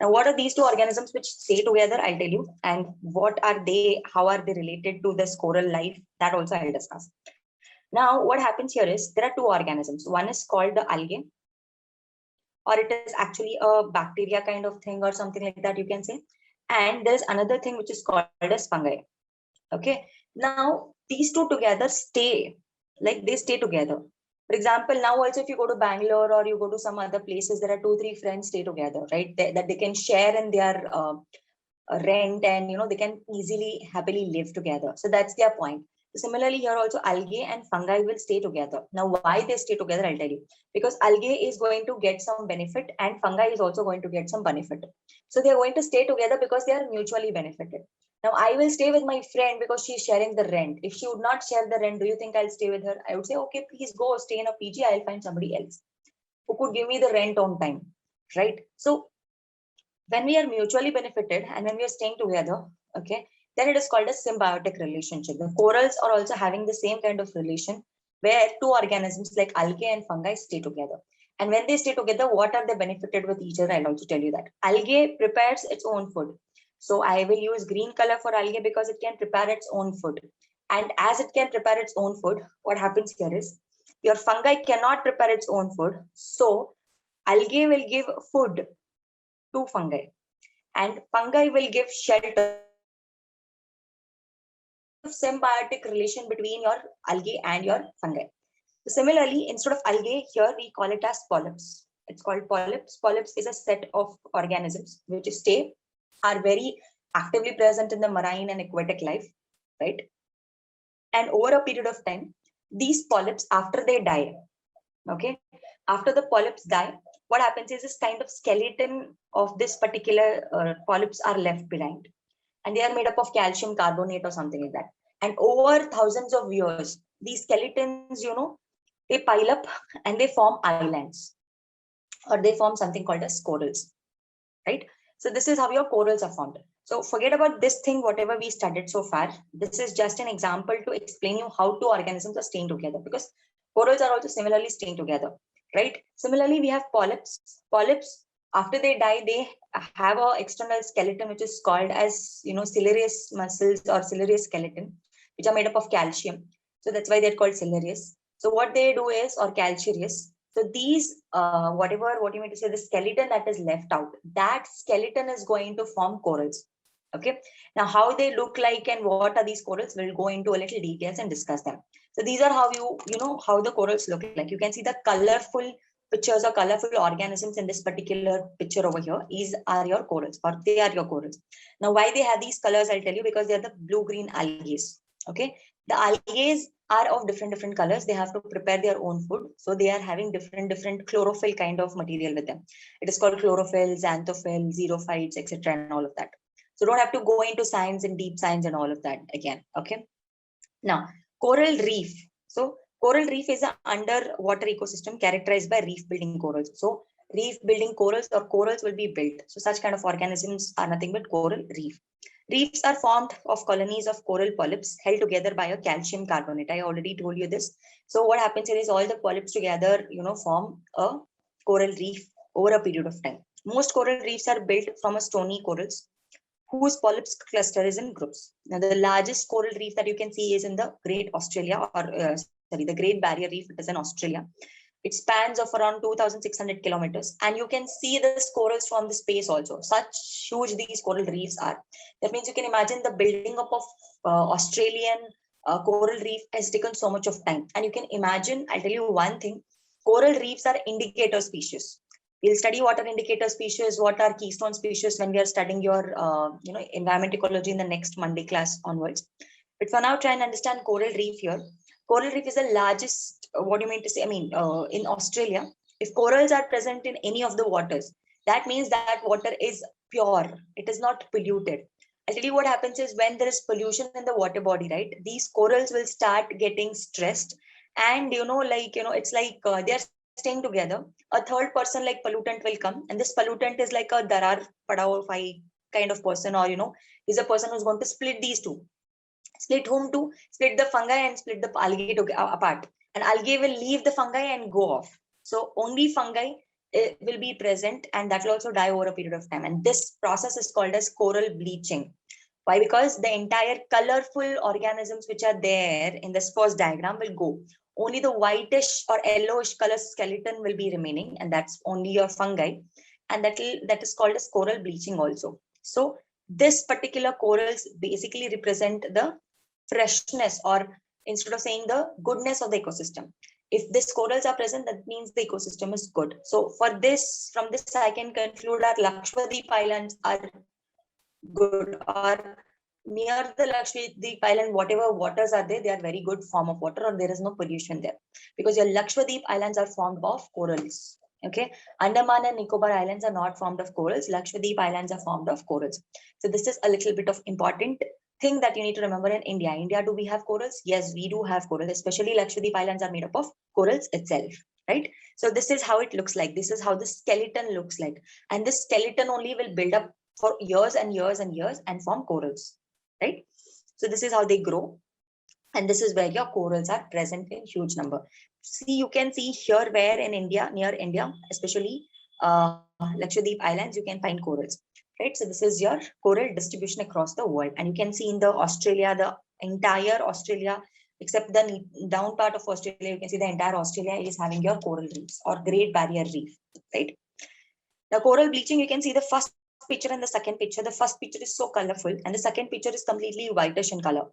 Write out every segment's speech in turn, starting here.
Now, what are these two organisms which stay together? I'll tell you. And what are they? How are they related to this coral life? That also I'll discuss. Now, what happens here is there are two organisms. One is called the algae, or it is actually a bacteria kind of thing or something like that, you can say. And there's another thing which is called as fungi. Okay. Now, these two together stay, like they stay together. For example, now also if you go to Bangalore or you go to some other places, there are 2-3 friends stay together, right? That they can share in their rent, and they can easily happily live together. So that's their point. So similarly here also algae and fungi will stay together. Now why they stay together, I'll tell you. Because algae is going to get some benefit and fungi is also going to get some benefit. So they're going to stay together because they are mutually benefited. Now I will stay with my friend because she's sharing the rent. If she would not share the rent, do you think I'll stay with her? I would say, okay, please go stay in a PG. I'll find somebody else who could give me the rent on time, right? So when we are mutually benefited and when we are staying together, okay, then it is called a symbiotic relationship. The corals are also having the same kind of relation where two organisms like algae and fungi stay together. And when they stay together, what are they benefited with each other? I'll also tell you that. Algae prepares its own food. So I will use green color for algae because it can prepare its own food. And as it can prepare its own food, what happens here is your fungi cannot prepare its own food. So algae will give food to fungi and fungi will give shelter. Symbiotic relation between your algae and your fungi. So similarly, instead of algae, here we call it as polyps. It's called polyps. Polyps is a set of organisms which are very actively present in the marine and aquatic life, right? And over a period of time, these polyps, after they die, okay, after the polyps die, what happens is this kind of skeleton of this particular polyps are left behind. And they are made up of calcium carbonate or something like that. And over thousands of years, these skeletons, they pile up and they form islands, or they form something called as corals, right? So this is how your corals are formed. So forget about this thing, whatever we studied so far. This is just an example to explain you how two organisms are staying together, because corals are also similarly staying together, right? Similarly, we have polyps. Polyps, after they die, they have a external skeleton which is called as ciliarious muscles or ciliarious skeleton, which are made up of calcium. So that's why they're called ciliarious. So what they do is, or calcareous. So these what you mean to say, the skeleton that is left out, that skeleton is going to form corals. Okay. Now how they look like and what are these corals, we'll go into a little details and discuss them. So these are how how the corals look like. You can see the colorful pictures or colorful organisms in this particular picture over here are your corals, or they are your corals. Now why they have these colors, I'll tell you, because they are the blue-green algae. Okay. The algae are of different colors. They have to prepare their own food. So they are having different chlorophyll kind of material with them. It is called chlorophyll, xanthophyll, xerophytes, etc. and all of that. So don't have to go into science and deep science and all of that again. Okay. Now, coral reef. So coral reef is an underwater ecosystem characterized by reef building corals. So reef building corals or corals will be built. So such kind of organisms are nothing but coral reef. Reefs are formed of colonies of coral polyps held together by a calcium carbonate. I already told you this. So what happens here is all the polyps together, form a coral reef over a period of time. Most coral reefs are built from a stony corals whose polyps cluster is in groups. Now, the largest coral reef that you can see is in the Great Australia, or the Great Barrier Reef. It is in Australia. It spans of around 2,600 kilometers, and you can see the corals from the space also. Such huge these coral reefs are. That means you can imagine the building up of Australian coral reef has taken so much of time. And you can imagine, I'll tell you one thing, coral reefs are indicator species. We'll study what are indicator species, what are keystone species when we are studying your environment ecology in the next Monday class onwards. But for now, try and understand coral reef here. Coral reef is the largest, what do you mean to say? I mean, in Australia, if corals are present in any of the waters, that means that water is pure. It is not polluted. I'll tell you what happens is when there is pollution in the water body, right? These corals will start getting stressed, and it's like they're staying together. A third person like pollutant will come, and this pollutant is like a darar padao fai kind of person, or is a person who's going to split these two. Split whom to? Split the fungi and split the algae apart. And algae will leave the fungi and go off. So only fungi it will be present, and that will also die over a period of time. And this process is called as coral bleaching. Why? Because the entire colorful organisms which are there in this first diagram will go. Only the whitish or yellowish color skeleton will be remaining, and that's only your fungi. And that is called as coral bleaching also. So this particular corals basically represent the freshness, or instead of saying the goodness of the ecosystem. If these corals are present, that means the ecosystem is good. So for this, from this I can conclude our Lakshadweep Islands are good, or near the Lakshadweep Island, whatever waters are there, they are very good form of water, or there is no pollution there, because your Lakshadweep Islands are formed of corals. Okay, Andaman and Nicobar Islands are not formed of corals. Lakshadweep Islands are formed of corals. So this is a little bit of important thing that you need to remember in India. India, do we have corals? Yes, we do have corals. Especially Lakshadweep Islands are made up of corals itself, right? So this is how it looks like. This is how the skeleton looks like, and this skeleton only will build up for years and years and years and form corals, right? So this is how they grow, and this is where your corals are present in huge number. See, you can see here where in India, near India, especially Lakshadweep Islands, you can find corals, right? So this is your coral distribution across the world, and you can see in the Australia, the entire Australia, except the down part of Australia, you can see the entire Australia is having your coral reefs or Great Barrier Reef, right? The coral bleaching, you can see the first picture and the second picture. The first picture is so colorful, and the second picture is completely whitish in color.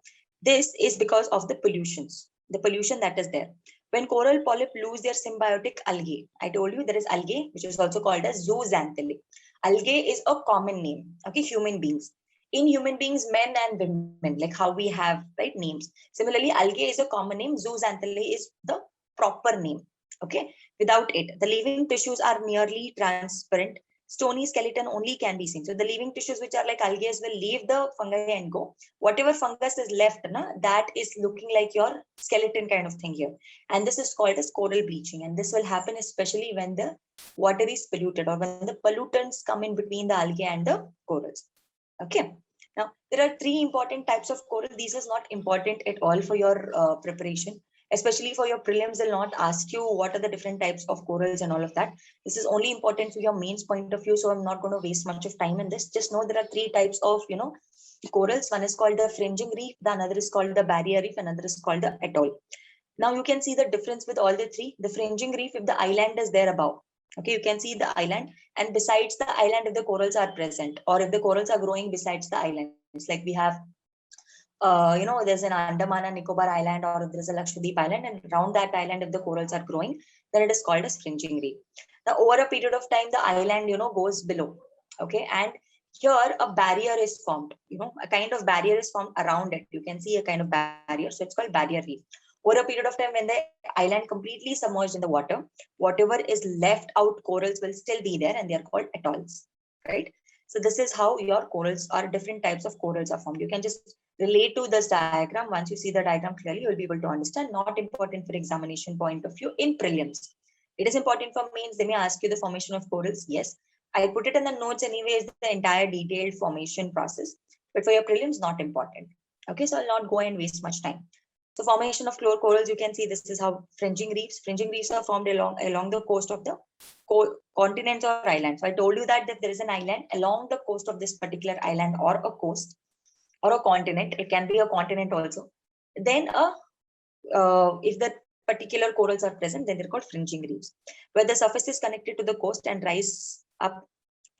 This is because of the pollution that is there. When coral polyp lose their symbiotic algae, I told you there is algae, which is also called as zooxanthellae. Algae is a common name, okay, human beings. In human beings, men and women, like how we have, right, names. Similarly, algae is a common name. Zooxanthellae is the proper name, okay. Without it, the living tissues are nearly transparent. Stony skeleton only can be seen. So the living tissues which are like algae will leave the fungi and go. Whatever fungus is left, that is looking like your skeleton kind of thing here. And this is called as coral bleaching. And this will happen especially when the water is polluted, or when the pollutants come in between the algae and the corals. Okay. Now, there are three important types of coral. These is not important at all for your preparation. Especially for your prelims, they'll not ask you what are the different types of corals and all of that. This is only important for your mains point of view. So I'm not going to waste much of time in this. Just know there are three types of, corals. One is called the fringing reef. The another is called the barrier reef. Another is called the atoll. Now you can see the difference with all the three. The fringing reef, if the island is there above, okay, you can see the island, and besides the island, if the corals are present, or if the corals are growing besides the islands, like we have there's an Andaman and Nicobar Island, or there's a Lakshadweep Island, and around that island, if the corals are growing, then it is called as fringing reef. Now, over a period of time, the island, goes below, okay, and here a barrier is formed, a kind of barrier is formed around it. You can see a kind of barrier, so it's called barrier reef. Over a period of time, when the island completely submerged in the water, whatever is left out corals will still be there, and they are called atolls, right? So this is how your corals, or different types of corals, are formed. You can just relate to this diagram. Once you see the diagram clearly, you'll be able to understand. Not important for examination point of view in prelims. It is important for mains. They may ask you the formation of corals. Yes, I put it in the notes anyways, the entire detailed formation process. But for your prelims, not important. Okay, so I'll not go and waste much time. So formation of corals, you can see this is how fringing reefs. Fringing reefs are formed along the coast of the continents or islands. So I told you that if there is an island along the coast of this particular island, or a coast, or a continent, it can be a continent also. Then if the particular corals are present, then they're called fringing reefs, where the surface is connected to the coast and rise up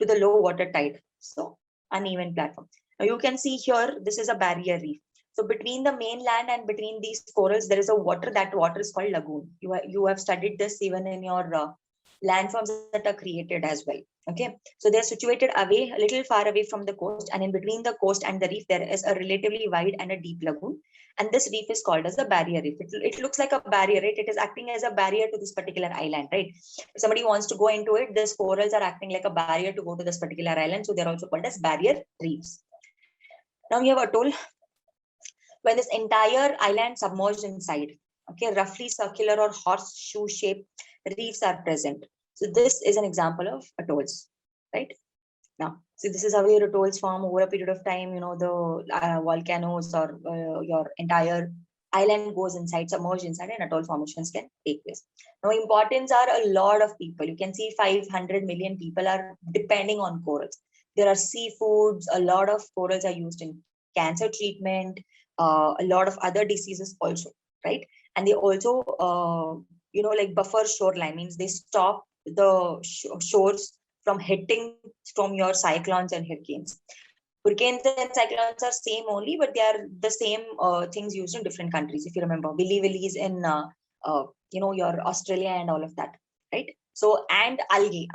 to the low water tide. So uneven platform. Now you can see here, this is a barrier reef. So between the mainland and between these corals, there is a water. That water is called lagoon. You have studied this even in your landforms that are created as well. Okay, so they're situated away, a little far away from the coast, and in between the coast and the reef, there is a relatively wide and a deep lagoon. And this reef is called as the barrier reef. It looks like a barrier, right? It is acting as a barrier to this particular island, right? If somebody wants to go into it, these corals are acting like a barrier to go to this particular island. So they're also called as barrier reefs. Now we have atoll. When this entire island submerged inside, okay, roughly circular or horseshoe shaped reefs are present. So this is an example of atolls, right? Now, so this is how your atolls form over a period of time. The volcanoes, or your entire island goes inside, submerged inside, and atoll formations can take place. Now, importance are a lot of people. You can see 500 million people are depending on corals. There are seafoods, a lot of corals are used in cancer treatment, a lot of other diseases also, right? And they also, like buffer shoreline, means they stop the shores from hitting from your cyclones and hurricanes. Hurricanes and cyclones are same only, but they are the same things used in different countries. If you remember, Willy Willies in your Australia and all of that, right? So, and algae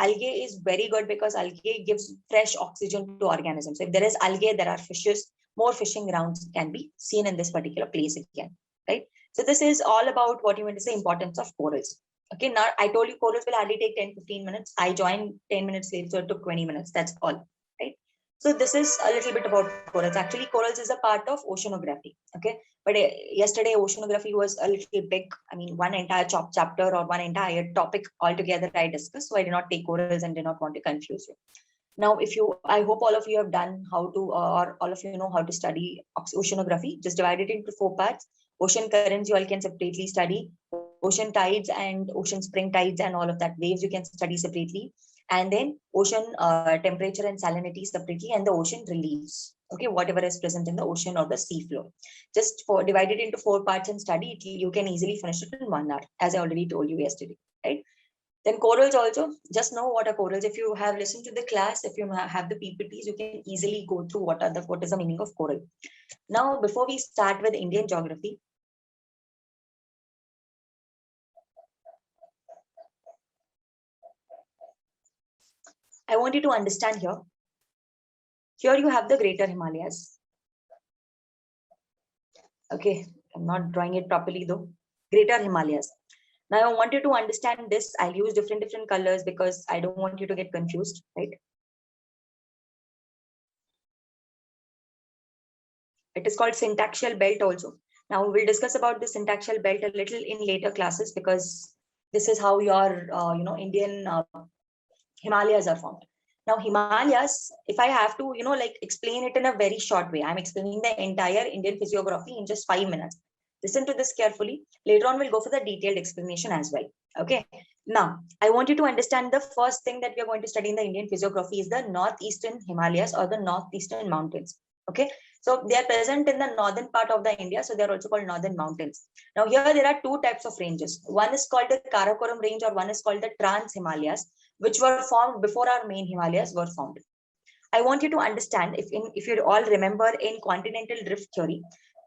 is very good because algae gives fresh oxygen to organisms. So if there is algae, there are fishes. More fishing grounds can be seen in this particular place again, right? So this is all about what you want to say importance of corals. Okay, now I told you corals will hardly take 10-15 minutes. I joined 10 minutes late, so it took 20 minutes. That's all, right? So this is a little bit about corals. Actually, corals is a part of oceanography. Okay, but yesterday oceanography was a little big. I mean, one entire chapter or one entire topic altogether I discussed. So I did not take corals and did not want to confuse you. Now, I hope all of you have done how to, or all of you know how to study oceanography. Just divide it into 4 parts. Ocean currents you all can separately study. Ocean tides and ocean spring tides and all of that. Waves you can study separately. And then ocean temperature and salinity separately, and the ocean reliefs. Okay, whatever is present in the ocean or the sea floor. Just for divide it into 4 parts and study it, you can easily finish it in 1 hour, as I already told you yesterday, right? Then corals also, just know what are corals. If you have listened to the class, if you have the PPTs, you can easily go through what is the meaning of coral. Now, before we start with Indian geography, I want you to understand here. Here you have the Greater Himalayas. Okay, I'm not drawing it properly though. Greater Himalayas. Now I want you to understand this. I'll use different colors because I don't want you to get confused, right? It is called syntactial belt also. Now we'll discuss about the syntactial belt a little in later classes because this is how your Indian Himalayas are formed. Now Himalayas, if I have to explain it in a very short way, I'm explaining the entire Indian physiography in just 5 minutes. Listen to this carefully. Later on we'll go for the detailed explanation as well. Okay. Now I want you to understand the first thing that we are going to study in the Indian physiography is the northeastern Himalayas or the northeastern mountains. Okay. So they are present in the northern part of the India. So they are also called northern mountains. Now here there are 2 types of ranges. One is called the Karakoram range or one is called the Trans Himalayas, which were formed before our main Himalayas were formed. I want you to understand, if you all remember in continental drift theory,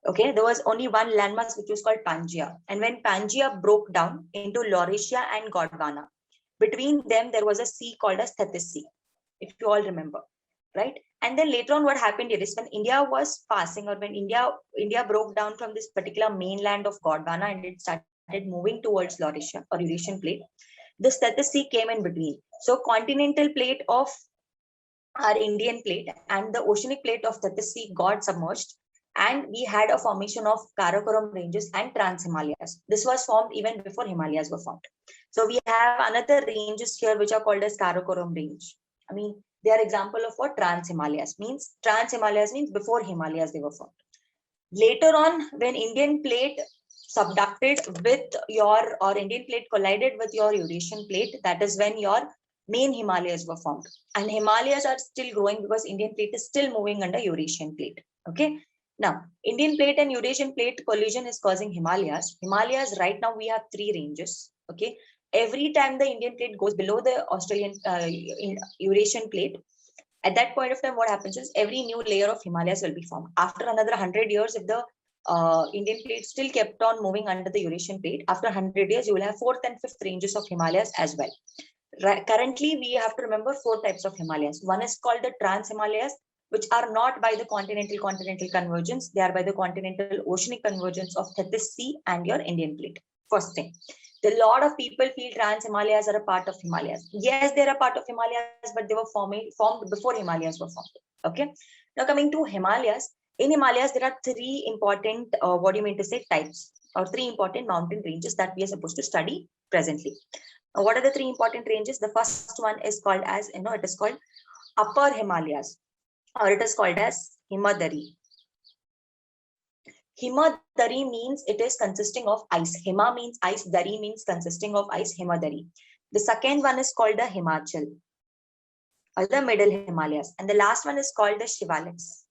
okay, there was only one landmass which was called Pangaea. And when Pangaea broke down into Laurasia and Gondwana, between them there was a sea called as Tethys Sea, if you all remember, right? And then later on what happened here is when India was passing, or when India broke down from this particular mainland of Gondwana and it started moving towards Laurasia or Eurasian plate, the Tethys Sea came in between. So continental plate of our Indian plate and the oceanic plate of Tethys Sea got submerged, and we had a formation of Karakoram ranges and Trans Himalayas. This was formed even before Himalayas were formed. So we have another ranges here which are called as Karakoram range. I mean, they are example of what Trans Himalayas means. Trans Himalayas means before Himalayas they were formed. Later on, when Indian plate subducted with your, or Indian plate collided with your Eurasian plate, that is when your main Himalayas were formed. And Himalayas are still growing because Indian plate is still moving under Eurasian plate. Okay. Now, Indian plate and Eurasian plate collision is causing Himalayas. Himalayas right now we have 3 ranges. Okay. Every time the Indian plate goes below the Australian Eurasian plate, at that point of time, what happens is every new layer of Himalayas will be formed. After another 100 years, if the Indian plate still kept on moving under the Eurasian plate, after 100 years, you will have 4th and 5th ranges of Himalayas as well. Currently, we have to remember 4 types of Himalayas. One is called the Trans Himalayas, which are not by the continental convergence. They are by the continental oceanic convergence of Tethys Sea and your Indian plate. First thing. A lot of people feel Trans Himalayas are a part of Himalayas. Yes, they're a part of Himalayas, but they were formed before Himalayas were formed. Okay. Now coming to Himalayas. In Himalayas, there are 3 important, types, or 3 important mountain ranges that we are supposed to study presently. Now, what are the 3 important ranges? The first one is called as, it is called Upper Himalayas, or it is called as Himadari. Himadari means it is consisting of ice. Hima means ice, Dari means consisting of ice, Himadari. The second one is called the Himachal, or the middle Himalayas. And the last one is called the Shivaliks.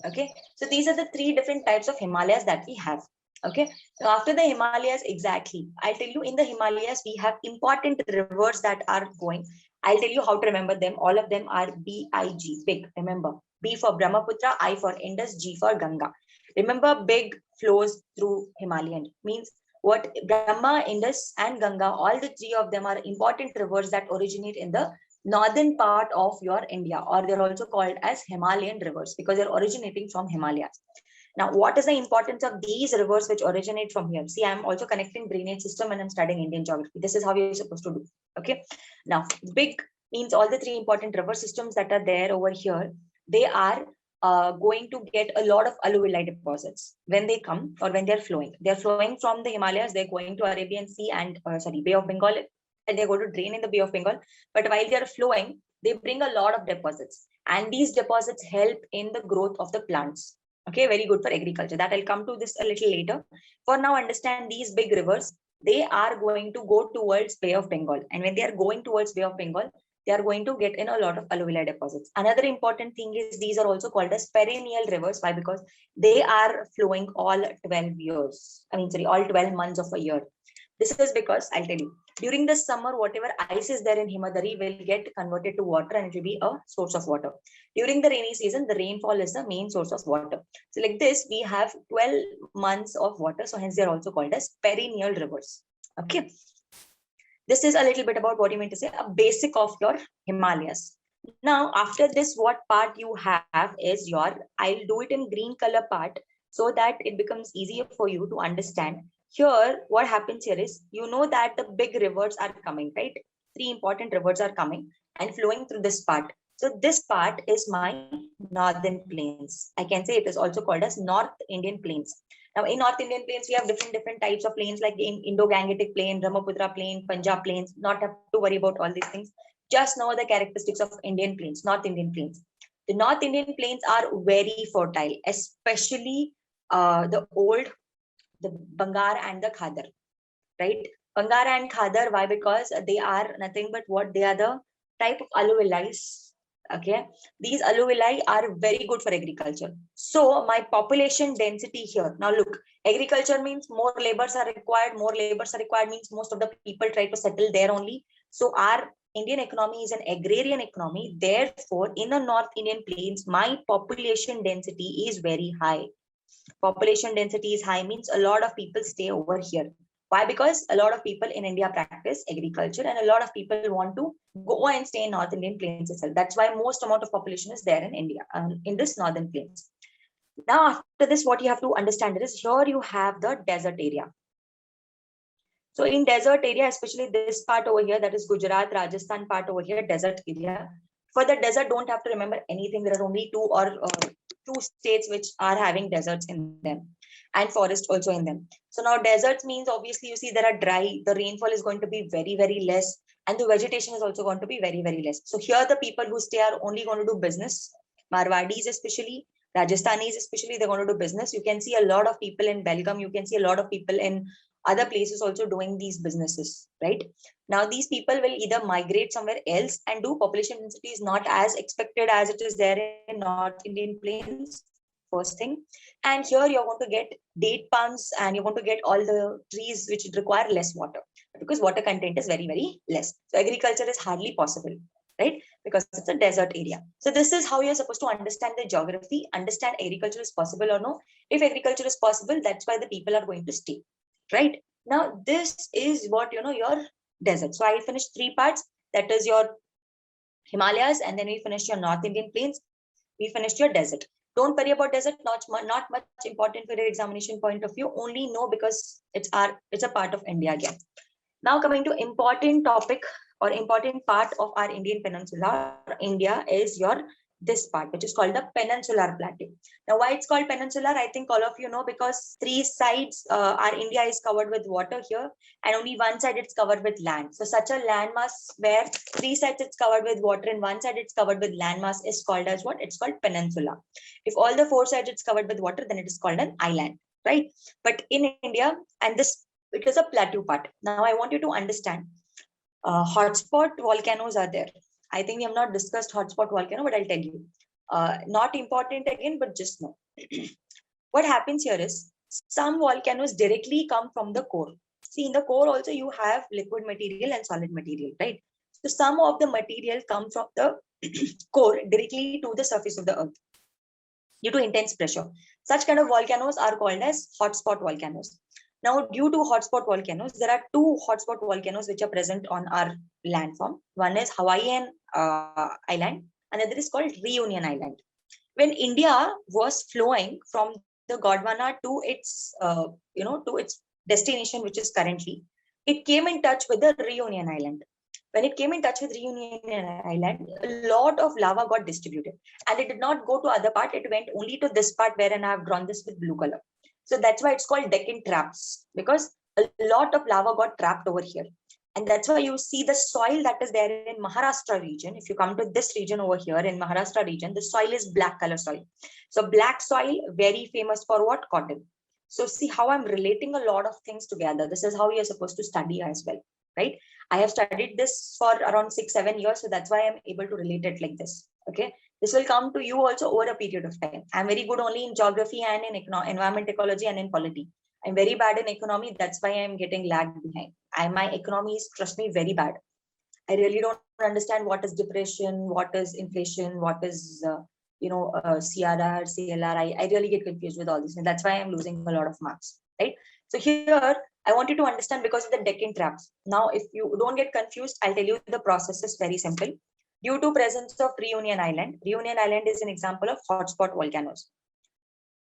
Okay, so these are the three different types of Himalayas that we have. Okay, so after the Himalayas, exactly, I'll tell you, in the Himalayas, we have important rivers that are going. I'll tell you how to remember them. All of them are B-I-G, big. Remember, B for Brahmaputra, I for Indus, G for Ganga. Remember, big flows through Himalayan. Means what? Brahma, Indus, and Ganga, all the three of them are important rivers that originate in the northern part of your India, or they're also called as Himalayan rivers because they're originating from Himalayas. Now, what is the importance of these rivers which originate from here? See, I'm also connecting drainage system and I'm studying Indian geography. This is how you're supposed to do. Okay. Now, big means all the three important river systems that are there over here, they are going to get a lot of alluvial deposits when they come or when they're flowing. They're flowing from the Himalayas, they're going to Arabian Sea and Bay of Bengal, and they're going to drain in the Bay of Bengal. But while they're flowing, they bring a lot of deposits, and these deposits help in the growth of the plants. Okay, very good for agriculture. That I'll come to this a little later. For now, understand these big rivers, they are going to go towards Bay of Bengal. And when they are going towards Bay of Bengal, they are going to get in a lot of alluvial deposits. Another important thing is these are also called as perennial rivers. Why? Because they are flowing all 12 years. All 12 months of a year. This is because, I'll tell you, during the summer, whatever ice is there in Himadari will get converted to water and it will be a source of water. During the rainy season, the rainfall is the main source of water. So like this, we have 12 months of water. So hence they are also called as perennial rivers. Okay. This is a little bit about what you meant to say, a basic of your Himalayas. Now, after this, what part you have is your, I'll do it in green color part so that it becomes easier for you to understand. Here, what happens here is, you know that the big rivers are coming, right? Three important rivers are coming and flowing through this part. So this part is my northern plains. I can say it is also called as North Indian plains. Now, in North Indian plains, we have different types of plains like in Indo-Gangetic plain, Brahmaputra plain, Punjab plains. Not have to worry about all these things. Just know the characteristics of Indian plains, North Indian plains. The North Indian plains are very fertile, especially the Bangar and the Khadar, right? Bangar and Khadar, why? Because they are nothing but what? They are the type of alluvial. Okay, these alluvial are very good for agriculture. So my population density here, now look, agriculture means more labors are required. More labors are required means most of the people try to settle there only. So our Indian economy is an agrarian economy. Therefore, in the North Indian plains, my population density is very high. Population density is high means a lot of people stay over here. Why? Because a lot of people in India practice agriculture and a lot of people want to go and stay in North Indian plains itself. That's why most amount of population is there in India, in this northern plains. Now, after this, what you have to understand is here you have the desert area. So in desert area, especially this part over here, that is Gujarat, Rajasthan part over here, desert area. For the desert, don't have to remember anything. There are only two states which are having deserts in them and forest also in them. So now deserts means obviously you see there are dry, the rainfall is going to be very, very less, and the vegetation is also going to be very, very less. So here the people who stay are only going to do business. Marwadis especially, Rajasthanis especially, they're going to do business. You can see a lot of people in Belgaum, you can see a lot of people in other places also doing these businesses, right? Now these people will either migrate somewhere else and do. Population density is not as expected as it is there in North Indian plains, first thing. And here you're going to get date palms and you're going to get all the trees which require less water because water content is very, very less. So agriculture is hardly possible, right? Because it's a desert area. So this is how you're supposed to understand the geography, understand agriculture is possible or no. If agriculture is possible, that's why the people are going to stay. Right now, this is what your desert. So I finished three parts. That is your Himalayas, and then we finished your North Indian plains. We finished your desert. Don't worry about desert. Not much important for your examination point of view. Only know because it's a part of India again. Now coming to important topic or important part of our Indian peninsula, India, is your this part, which is called the peninsular plateau. Now, why it's called peninsular, I think all of you know, because three sides, our India is covered with water here, and only one side it's covered with land. So such a landmass where three sides it's covered with water and one side it's covered with landmass is called as what? It's called peninsula. If all the four sides it's covered with water, then it is called an island, right? But in India, and this, it is a plateau part. Now I want you to understand, hotspot volcanoes are there. I think we have not discussed hotspot volcano, but I'll tell you. Not important again, but just know. What happens here is some volcanoes directly come from the core. See, in the core also you have liquid material and solid material, right? So some of the material come from the core directly to the surface of the earth due to intense pressure. Such kind of volcanoes are called as hotspot volcanoes. Now, due to hotspot volcanoes, there are two hotspot volcanoes which are present on our landform. One is Hawaiian Island, another is called Reunion Island. When India was flowing from the Gondwana to its, to its destination, which is currently, it came in touch with the Reunion Island. When it came in touch with Reunion Island, a lot of lava got distributed, and it did not go to other part. It went only to this part wherein I have drawn this with blue color. So that's why it's called Deccan traps, because a lot of lava got trapped over here. And that's why you see the soil that is there in Maharashtra region. If you come to this region over here in Maharashtra region, the soil is black color soil. So black soil, very famous for what? Cotton. So see how I'm relating a lot of things together. This is how you're supposed to study as well, right? I have studied this for around 6-7 years. So that's why I'm able to relate it like this. Okay. This will come to you also over a period of time. I'm very good only in geography and in environment ecology and in polity. I'm very bad in economy. That's why I'm getting lagged behind. My economy is, trust me, very bad. I really don't understand what is depression, what is inflation, what is, CRR, CLR. I really get confused with all this. And that's why I'm losing a lot of marks, right? So here, I want you to understand because of the Deccan traps. Now, if you don't get confused, I'll tell you the process is very simple. Due to presence of Reunion Island is an example of hotspot volcanoes.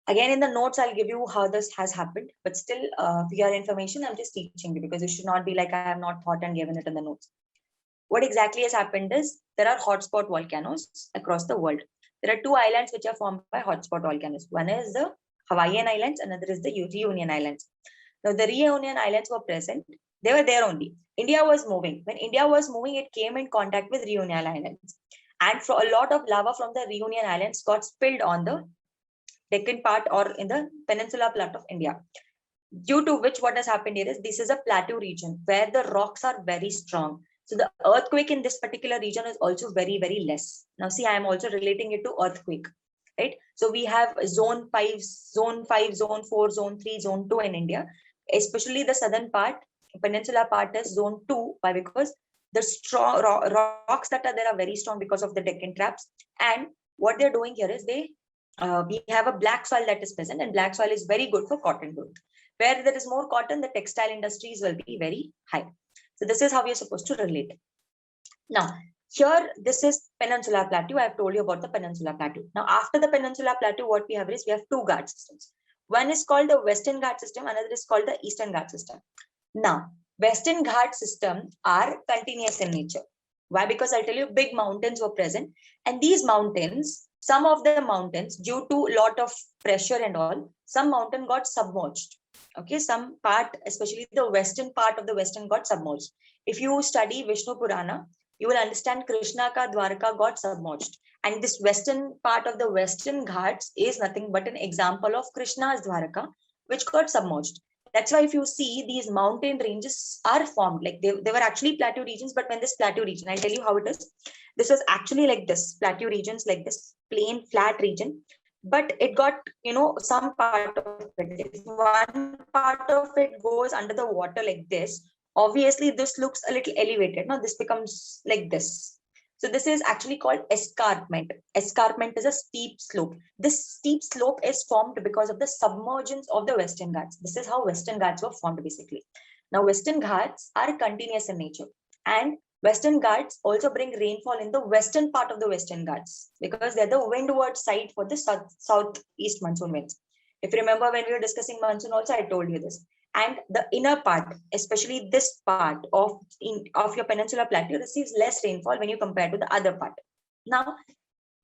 Again, in the notes, I'll give you how this has happened, but still, for your information, I'm just teaching you because it should not be like I have not thought and given it in the notes. What exactly has happened is there are hotspot volcanoes across the world. There are two islands which are formed by hotspot volcanoes. One is the Hawaiian Islands, another is the Reunion Islands. Now, the Reunion Islands were present. They were there only. India was moving. When India was moving, it came in contact with Reunion Islands. And for a lot of lava from the Reunion Islands got spilled on the Deccan part or in the peninsula part of India. Due to which what has happened here is this is a plateau region where the rocks are very strong. So the earthquake in this particular region is also very, very less. Now see, I am also relating it to earthquake, right? So we have zone 5, zone 5, zone 4, zone 3, zone 2 in India, especially the southern part, peninsula part is zone 2. Why? Because the strong rocks that are there are very strong because of the Deccan traps. And what they're doing here is we have a black soil that is present, and black soil is very good for cotton growth. Where there is more cotton, the textile industries will be very high. So this is how we are supposed to relate. Now, here, this is Peninsula Plateau. I have told you about the Peninsula Plateau. Now, after the Peninsula Plateau, what we have is we have two Ghat systems. One is called the Western Ghat system, another is called the Eastern Ghat system. Now, Western Ghat system are continuous in nature. Why? Because I'll tell you, big mountains were present, and these mountains, some of the mountains, due to a lot of pressure and all, some mountain got submerged. Okay, some part, especially the western part of the western got submerged. If you study Vishnu Purana, you will understand Krishna ka Dwarka got submerged. And this western part of the Western Ghats is nothing but an example of Krishna's Dwarka, which got submerged. That's why if you see these mountain ranges are formed, like they were actually plateau regions, but when this plateau region, I'll tell you how it is. This was actually like this, plateau regions like this, plain flat region. But it got, some part of it. If one part of it goes under the water like this, obviously this looks a little elevated. Now this becomes like this. So this is actually called escarpment. Escarpment is a steep slope. This steep slope is formed because of the submergence of the Western Ghats. This is how Western Ghats were formed basically. Now Western Ghats are continuous in nature, and Western Ghats also bring rainfall in the western part of the Western Ghats because they're the windward side for the southeast monsoon winds. If you remember when we were discussing monsoon also, I told you this. And the inner part, especially this part of your Peninsula Plateau, receives less rainfall when you compare to the other part. Now,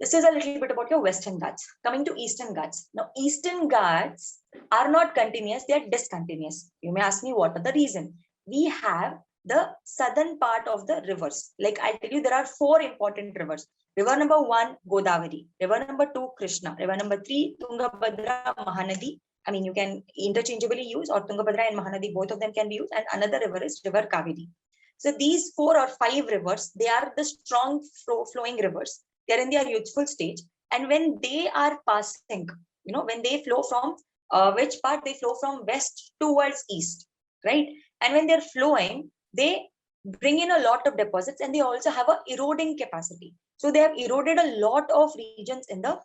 This is a little bit about your Western Ghats. Coming to Eastern Ghats. Now, Eastern Ghats are not continuous, they are discontinuous. You may ask me what are the reason. We have the southern part of the rivers. Like I tell you, there are 4 important rivers. River number 1, Godavari. River number 2, Krishna. River number 3, Tungabhadra, Mahanadi. I mean, you can interchangeably use, or Tungabhadra and Mahanadi, both of them can be used. And another river is River Kaveri. So these 4 or 5 rivers, they are the strong flowing rivers. They're in their youthful stage, and when they are passing, when they flow from which part? They flow from west towards east, right? And when they're flowing, they bring in a lot of deposits, and they also have a eroding capacity. So they have eroded a lot of regions in the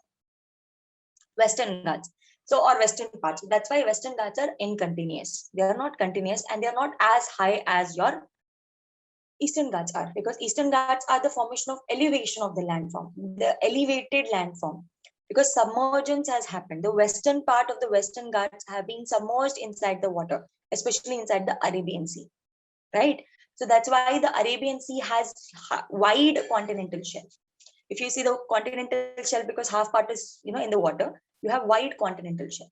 Western Ghats, or western parts. That's why Western Ghats are incontinuous. They are not continuous, and they are not as high as your Eastern Ghats are, because Eastern Ghats are the formation of elevation of the landform, the elevated landform, because submergence has happened. The western part of the Western Ghats have been submerged inside the water, especially inside the Arabian Sea, right? So that's why the Arabian Sea has wide continental shelf. If you see the continental shelf, because half part is in the water, you have wide continental shelf,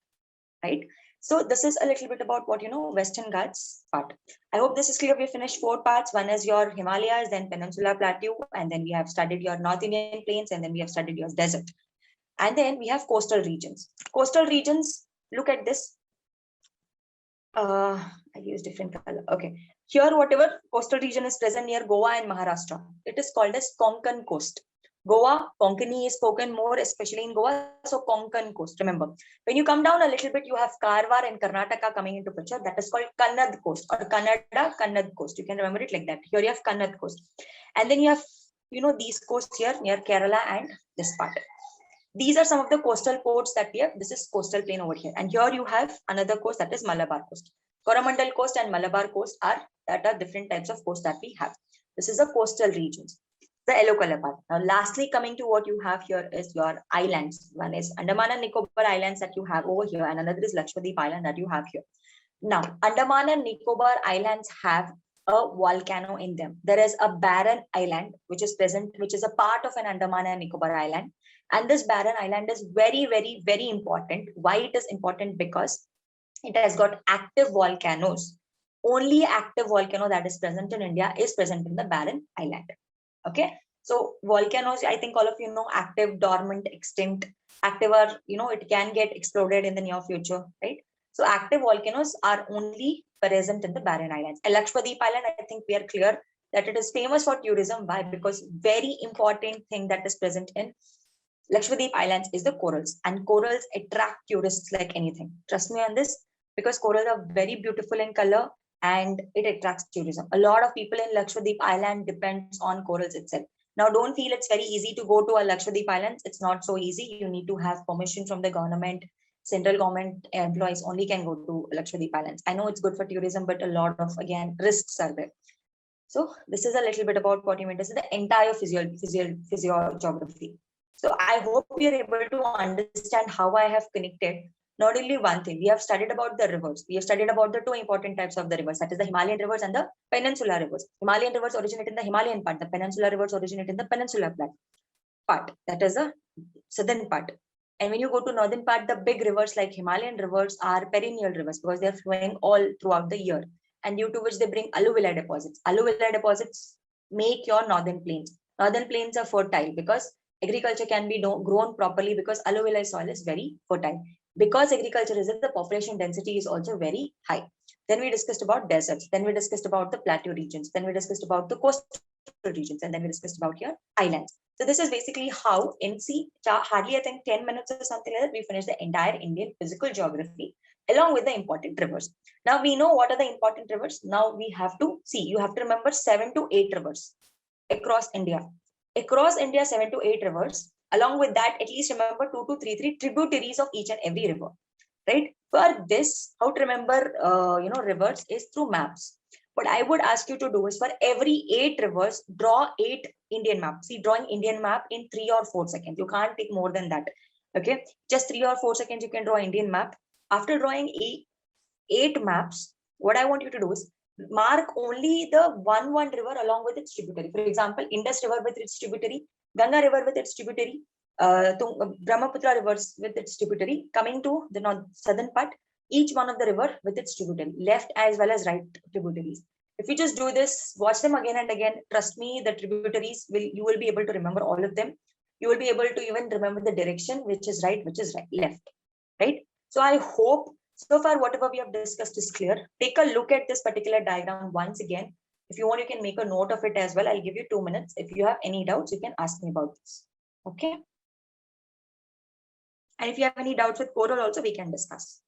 right? So this is a little bit about what Western Ghats part. I hope this is clear. We finished 4 parts. One is your Himalayas, then Peninsula Plateau, and then we have studied your North Indian plains, and then we have studied your desert. And then we have coastal regions. Coastal regions, look at this. I use different color. Okay. Here, whatever coastal region is present near Goa and Maharashtra, it is called as Konkan coast. Goa, Konkani is spoken more, especially in Goa, so Konkan coast. Remember, when you come down a little bit, you have Karwar and Karnataka coming into picture. That is called Kannad coast, or Kannad coast. You can remember it like that. Here you have Kannad coast. And then you have, these coasts here near Kerala and this part. These are some of the coastal ports that we have. This is coastal plain over here. And here you have another coast, that is Malabar coast. Coromandel coast and Malabar coast are different types of coast that we have. This is the coastal regions. The yellow color part. Now, lastly, coming to what you have here is your islands. One is Andaman and Nicobar Islands that you have over here, and another is Lakshadweep Island that you have here. Now, Andaman and Nicobar Islands have a volcano in them. There is a barren island which is present, which is a part of an Andaman and Nicobar Island. And this barren island is very, very, very important. Why it is important? Because it has got active volcanoes. Only active volcano that is present in India is present in the barren island. Okay, so volcanoes, I think all of you know, active, dormant, extinct. Active are, it can get exploded in the near future, right? So active volcanoes are only present in the barren islands. Lakshadweep Island, I think we are clear that it is famous for tourism. Why? Because very important thing that is present in Lakshadweep Islands is the corals, and corals attract tourists like anything. Trust me on this, because corals are very beautiful in color and it attracts tourism. A lot of people in Lakshadweep Island depends on corals itself. Now, don't feel it's very easy to go to a Lakshadweep Islands. It's not so easy. You need to have permission from the government. Central government employees only can go to Lakshadweep Islands. I know it's good for tourism, but a lot of, again, risks are there. So this is a little bit about what you meant to say, the entire physiogeography. So I hope we are able to understand how I have connected not only one thing. We have studied about the rivers. We have studied about the 2 important types of the rivers, that is the Himalayan rivers and the peninsular rivers. Himalayan rivers originate in the Himalayan part. The peninsular rivers originate in the peninsular part. That is the southern part. And when you go to northern part, the big rivers like Himalayan rivers are perennial rivers because they are flowing all throughout the year, and due to which they bring alluvial deposits. Alluvial deposits make your northern plains. Northern plains are fertile because agriculture can be grown properly, because alluvial soil is very fertile. Because agriculture is, the population density is also very high. Then we discussed about deserts. Then we discussed about the plateau regions. Then we discussed about the coastal regions. And then we discussed about your islands. So this is basically how in hardly I think 10 minutes or something like that, we finished the entire Indian physical geography along with the important rivers. Now we know what are the important rivers. Now we have to see, you have to remember 7 to 8 rivers across India. Across India, 7 to 8 rivers. Along with that, at least remember 2 to 3 tributaries of each and every river, right? For this, how to remember, rivers is through maps. What I would ask you to do is for every 8 rivers, draw 8 Indian maps. See, drawing Indian map in 3 or 4 seconds. You can't take more than that. Okay, just 3 or 4 seconds, you can draw Indian map. After drawing 8 maps, what I want you to do is mark only the one river along with its tributary. For example, Indus River with its tributary, Ganga River with its tributary, Brahmaputra rivers with its tributary. Coming to the southern part, each one of the river with its tributary, left as well as right tributaries. If you just do this, watch them again and again, trust me, the tributaries you will be able to remember all of them. You will be able to even remember the direction, which is right, left, right? So I hope so far whatever we have discussed is clear. Take a look at this particular diagram once again. If you want, you can make a note of it as well. I'll give you 2 minutes. If you have any doubts, you can ask me about this. Okay. And if you have any doubts with Coral also, we can discuss.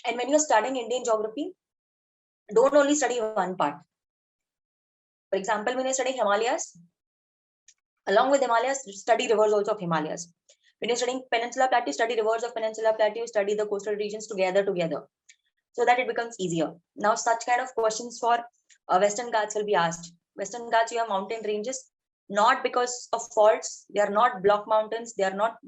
And when you're studying Indian geography, don't only study one part. For example, when you're studying Himalayas, along with Himalayas, study rivers also of Himalayas. When you're studying Peninsula Plateau, study rivers of Peninsula Plateau, study the coastal regions together, so that it becomes easier. Now, such kind of questions for Western Ghats will be asked. Western Ghats, you have mountain ranges, not because of faults. They are not block mountains. They are not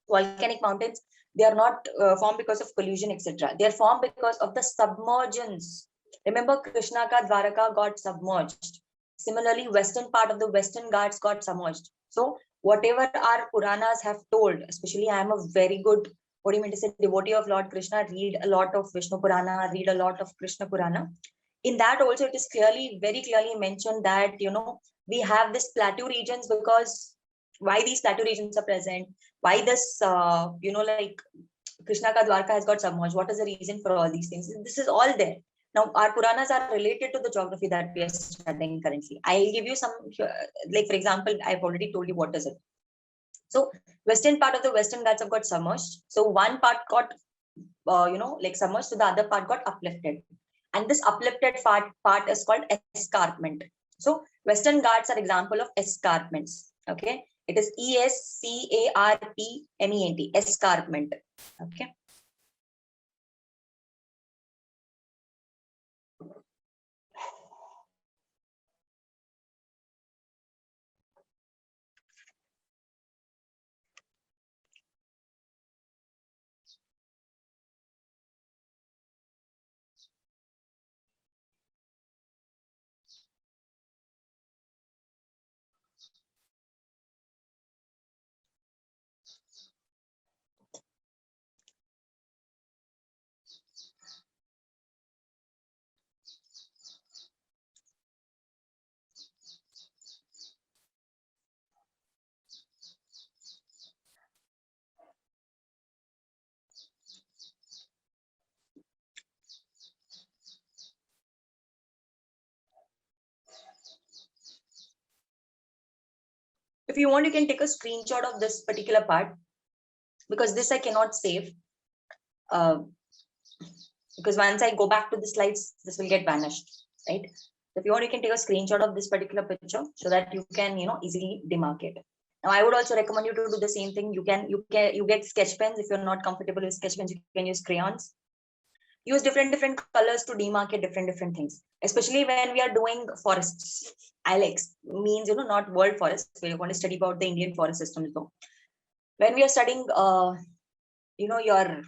volcanic mountains. They are not formed because of collusion, etc. They are formed because of the submergence. Remember, Krishna ka Dwaraka got submerged. Similarly, western part of the Western Ghats got submerged. So whatever our Puranas have told, especially I am a very good, what do you mean to say, devotee of Lord Krishna, read a lot of Vishnu Purana, read a lot of Krishna Purana. In that also, it is very clearly mentioned that, we have this plateau regions because why these plateau regions are present, why this, like Krishna ka Dwarka has got submerged. What is the reason for all these things? This is all there. Now, our Puranas are related to the geography that we are studying currently. I'll give you some, like, for example, I've already told you what is it. So, western part of the Western Ghats have got submerged. So, one part got, like submerged, so the other part got uplifted. And this uplifted part is called escarpment. So, Western Ghats are example of escarpments. Okay. It is ESCARPMENT, escarpment. Okay. If you want, you can take a screenshot of this particular part, because this I cannot save. Because once I go back to the slides, this will get vanished, right? So if you want, you can take a screenshot of this particular picture so that you can, easily demarcate. Now, I would also recommend you to do the same thing. You get sketch pens. If you're not comfortable with sketch pens, you can use crayons. Use different colors to demarcate different things, especially when we are doing forests. Ilex means, not world forests. We're going to study about the Indian forest systems though. When we are studying, your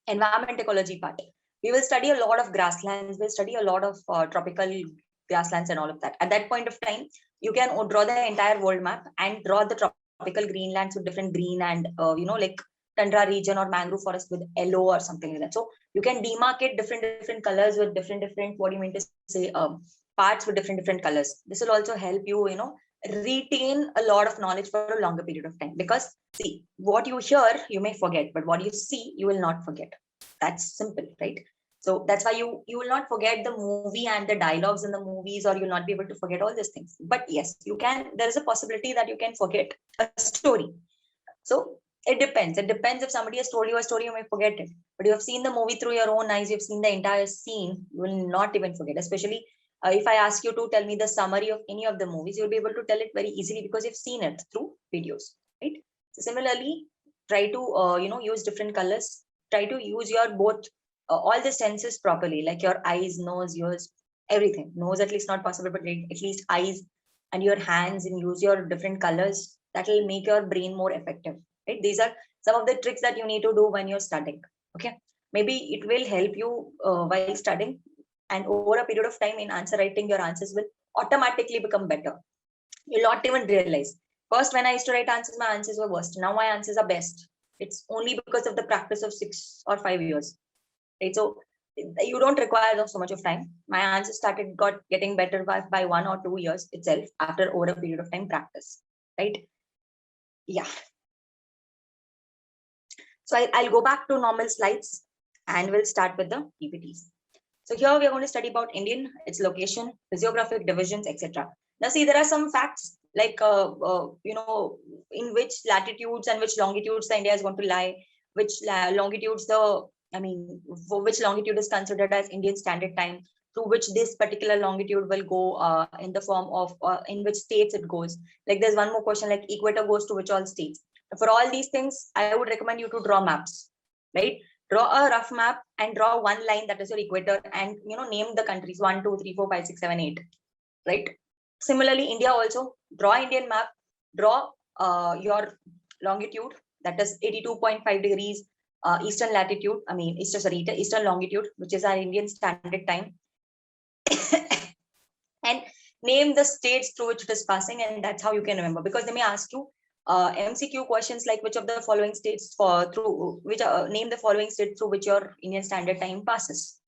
environment ecology part, we will study a lot of grasslands. We'll study a lot of tropical grasslands and all of that. At that point of time, you can draw the entire world map and draw the tropical greenlands with different green and, like tundra region or mangrove forest with yellow or something like that. So you can demarcate different colors with different, what do you mean to say, parts with different colors. This will also help you, retain a lot of knowledge for a longer period of time. Because see, what you hear, you may forget, but what you see, you will not forget. That's simple, right? So that's why you will not forget the movie and the dialogues in the movies, or you'll not be able to forget all these things. But yes, you can, there is a possibility that you can forget a story. So it depends. It depends. If somebody has told you a story, you may forget it. But you have seen the movie through your own eyes, you've seen the entire scene, you will not even forget. Especially if I ask you to tell me the summary of any of the movies, you'll be able to tell it very easily because you've seen it through videos, right? So similarly, try to use different colors. Try to use your both all the senses properly, like your eyes, nose, ears, everything. Nose at least not possible, but at least eyes and your hands, and use your different colors. That will make your brain more effective, right? These are some of the tricks that you need to do when you're studying. Okay, maybe it will help you while studying, and over a period of time in answer writing, your answers will automatically become better. You'll not even realize. First, when I used to write answers, my answers were worst. Now my answers are best. It's only because of the practice of 6 or 5 years, right? So you don't require so much of time. My answers started getting better by 1 or 2 years itself after over a period of time practice, right? Yeah. So I'll go back to normal slides and we'll start with the PPTs. So here we are going to study about Indian, its location, physiographic divisions, etc. Now see, there are some facts like, in which latitudes and which longitudes the India is going to lie, which longitudes which longitude is considered as Indian Standard Time, through which this particular longitude will go in the form of, in which states it goes. Like there's one more question like equator goes to which all states. For all these things, I would recommend you to draw maps, right? Draw a rough map and draw one line that is your equator, and name the countries 1, 2, 3, 4, 5, 6, 7, 8, right? Similarly, India also, draw Indian map, draw your longitude, that is 82.5 degrees eastern latitude, eastern longitude, which is our Indian Standard Time. And name the states through which it is passing, and that's how you can remember, because they may ask you MCQ questions like which of the following states name the following states through which your Indian Standard Time passes,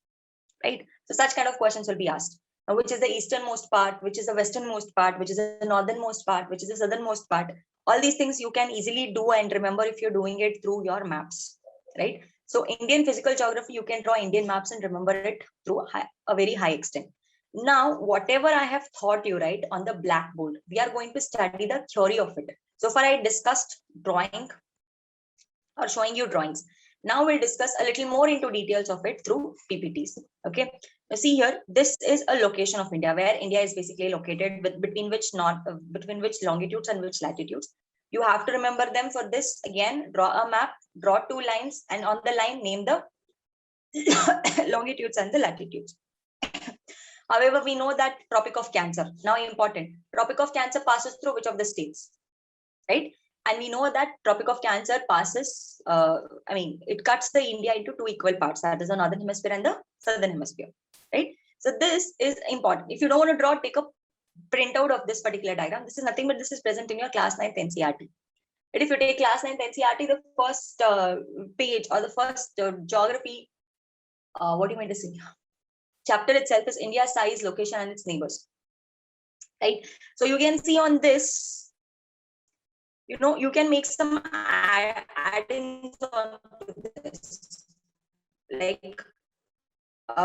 right? So such kind of questions will be asked. Now, which is the easternmost part, which is the westernmost part, which is the northernmost part, which is the southernmost part. All these things you can easily do and remember if you're doing it through your maps, right? So Indian physical geography, you can draw Indian maps and remember it through a very high extent. Now, whatever I have taught you, right, on the blackboard, we are going to study the theory of it. So far I discussed drawing or showing you drawings. Now we'll discuss a little more into details of it through PPTs. Okay. Now see here, this is a location of India, where India is basically located between which longitudes and which latitudes. You have to remember them. For this, again, draw a map, draw 2 lines, and on the line name the longitudes and the latitudes. However, we know that Tropic of Cancer, now important, Tropic of Cancer passes through which of the states, right? And we know that Tropic of Cancer passes, it cuts the India into 2 equal parts, that is the northern hemisphere and the southern hemisphere, right? So this is important. If you don't want to draw, take a printout of this particular diagram. This is nothing but this is present in your class 9th NCERT. But if you take class 9th NCERT, the first page or the first geography, what do you mean to say? Chapter itself is India's size, location, and its neighbors, right? So you can see on this, you can make some add-ins on this. Like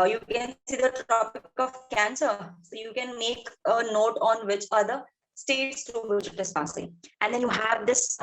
you can see the Tropic of Cancer. So you can make a note on which other states through which it is passing. And then you have this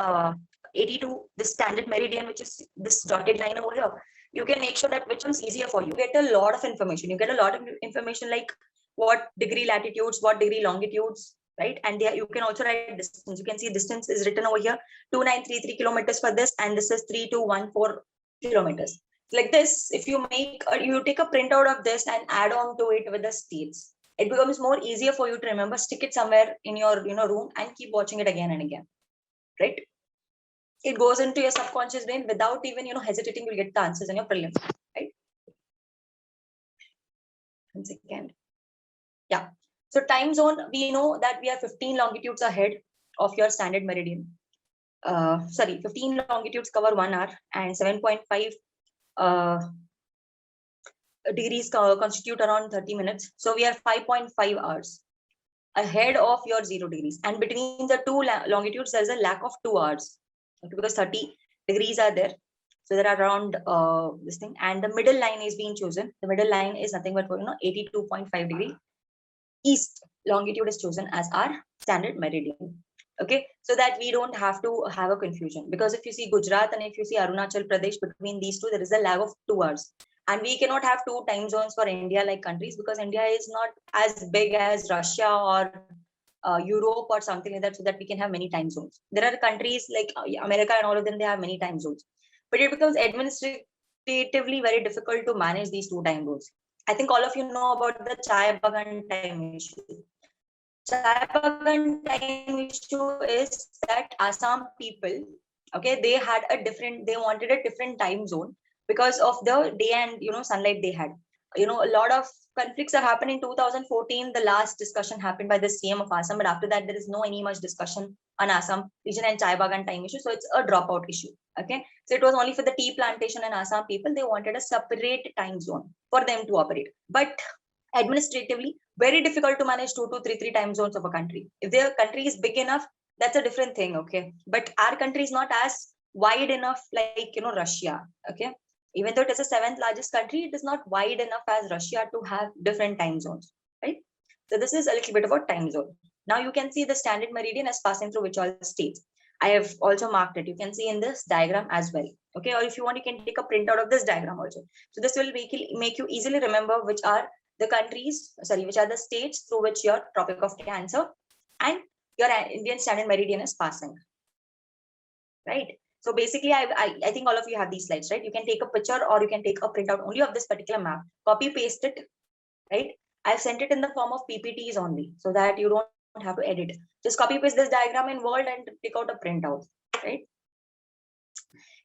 82, this standard meridian, which is this dotted line over here. You can make sure that which one's easier for you. You get a lot of information. You get a lot of information like what degree latitudes, what degree longitudes, right? And there you can also write distance. You can see distance is written over here, 2933 kilometers for this, and this is 3214 kilometers. Like this, if you you take a printout of this and add on to it with the states, it becomes more easier for you to remember. Stick it somewhere in your room and keep watching it again and again, right? It goes into your subconscious brain without even hesitating. You'll get the answers in your prelims, right? 1 second. Yeah. So time zone, we know that we are 15 longitudes ahead of your standard meridian. 15 longitudes cover 1 hour, and 7.5 degrees constitute around 30 minutes. So we are 5.5 hours ahead of your 0 degrees. And between the 2 longitudes, there's a lack of 2 hours, okay, because 30 degrees are there. So there are around this thing, and the middle line is being chosen. The middle line is nothing but 82.5 degree east longitude is chosen as our standard meridian. Okay, so that we don't have to have a confusion, because if you see Gujarat and if you see Arunachal Pradesh, between these two there is a lag of 2 hours, and we cannot have 2 time zones for India like countries, because India is not as big as Russia or Europe or something like that, so that we can have many time zones. There are countries like America and all of them, they have many time zones, but it becomes administratively very difficult to manage these 2 time zones. I think all of you know about the Chai Bagan time issue. Chai Bagan time issue is that Assam people, okay, they wanted a different time zone because of the day and sunlight they had. A lot of conflicts have happened in 2014. The last discussion happened by the CM of Assam, but after that there is no any much discussion on Assam region and Chai Bagan time issue. So it's a dropout issue. Okay, so it was only for the tea plantation and Assam people. They wanted a separate time zone for them to operate, but administratively very difficult to manage three time zones of a country. If their country is big enough, that's a different thing. Okay, but our country is not as wide enough like Russia. Okay, even though it is the seventh largest country, it is not wide enough as Russia to have different time zones, right? So this is a little bit about time zone. Now you can see the standard meridian as passing through which all states. I have also marked it. You can see in this diagram as well. Okay, or if you want, you can take a printout of this diagram also. So this will make you easily remember which are the countries, which are the states through which your Tropic of Cancer and your Indian Standard Meridian is passing, right? So basically, I think all of you have these slides, right? You can take a picture or you can take a printout only of this particular map, copy paste it, right? I've sent it in the form of PPTs only so that you don't have to edit. Just copy paste this diagram in Word and take out a printout, right?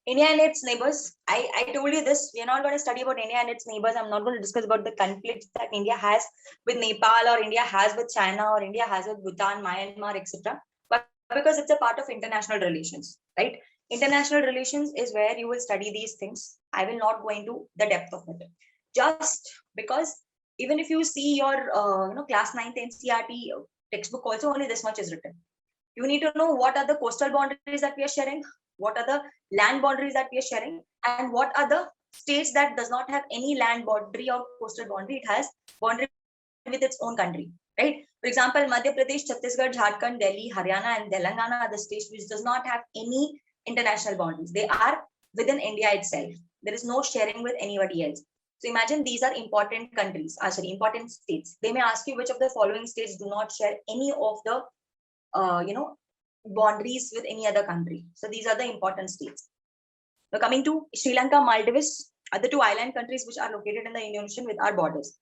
India and its neighbors. I told you this. We're not going to study about India and its neighbors. I'm not going to discuss about the conflicts that India has with Nepal or India has with China or India has with Bhutan, Myanmar, etc. But because it's a part of international relations, right? International relations is where you will study these things. I will not go into the depth of it. Just because even if you see your class 9th NCERT textbook, also only this much is written. You need to know what are the coastal boundaries that we are sharing, what are the land boundaries that we are sharing, and what are the states that does not have any land boundary or coastal boundary. It has boundary with its own country, right? For example, Madhya Pradesh, Chhattisgarh, Jharkhand, Delhi, Haryana, and Telangana are the states which does not have any international boundaries. They are within India itself. There is no sharing with anybody else. So imagine these are important countries, important states. They may ask you which of the following states do not share any of the boundaries with any other country. So these are the important states. Now coming to Sri Lanka, Maldives, other two island countries which are located in the Indian Ocean with our borders,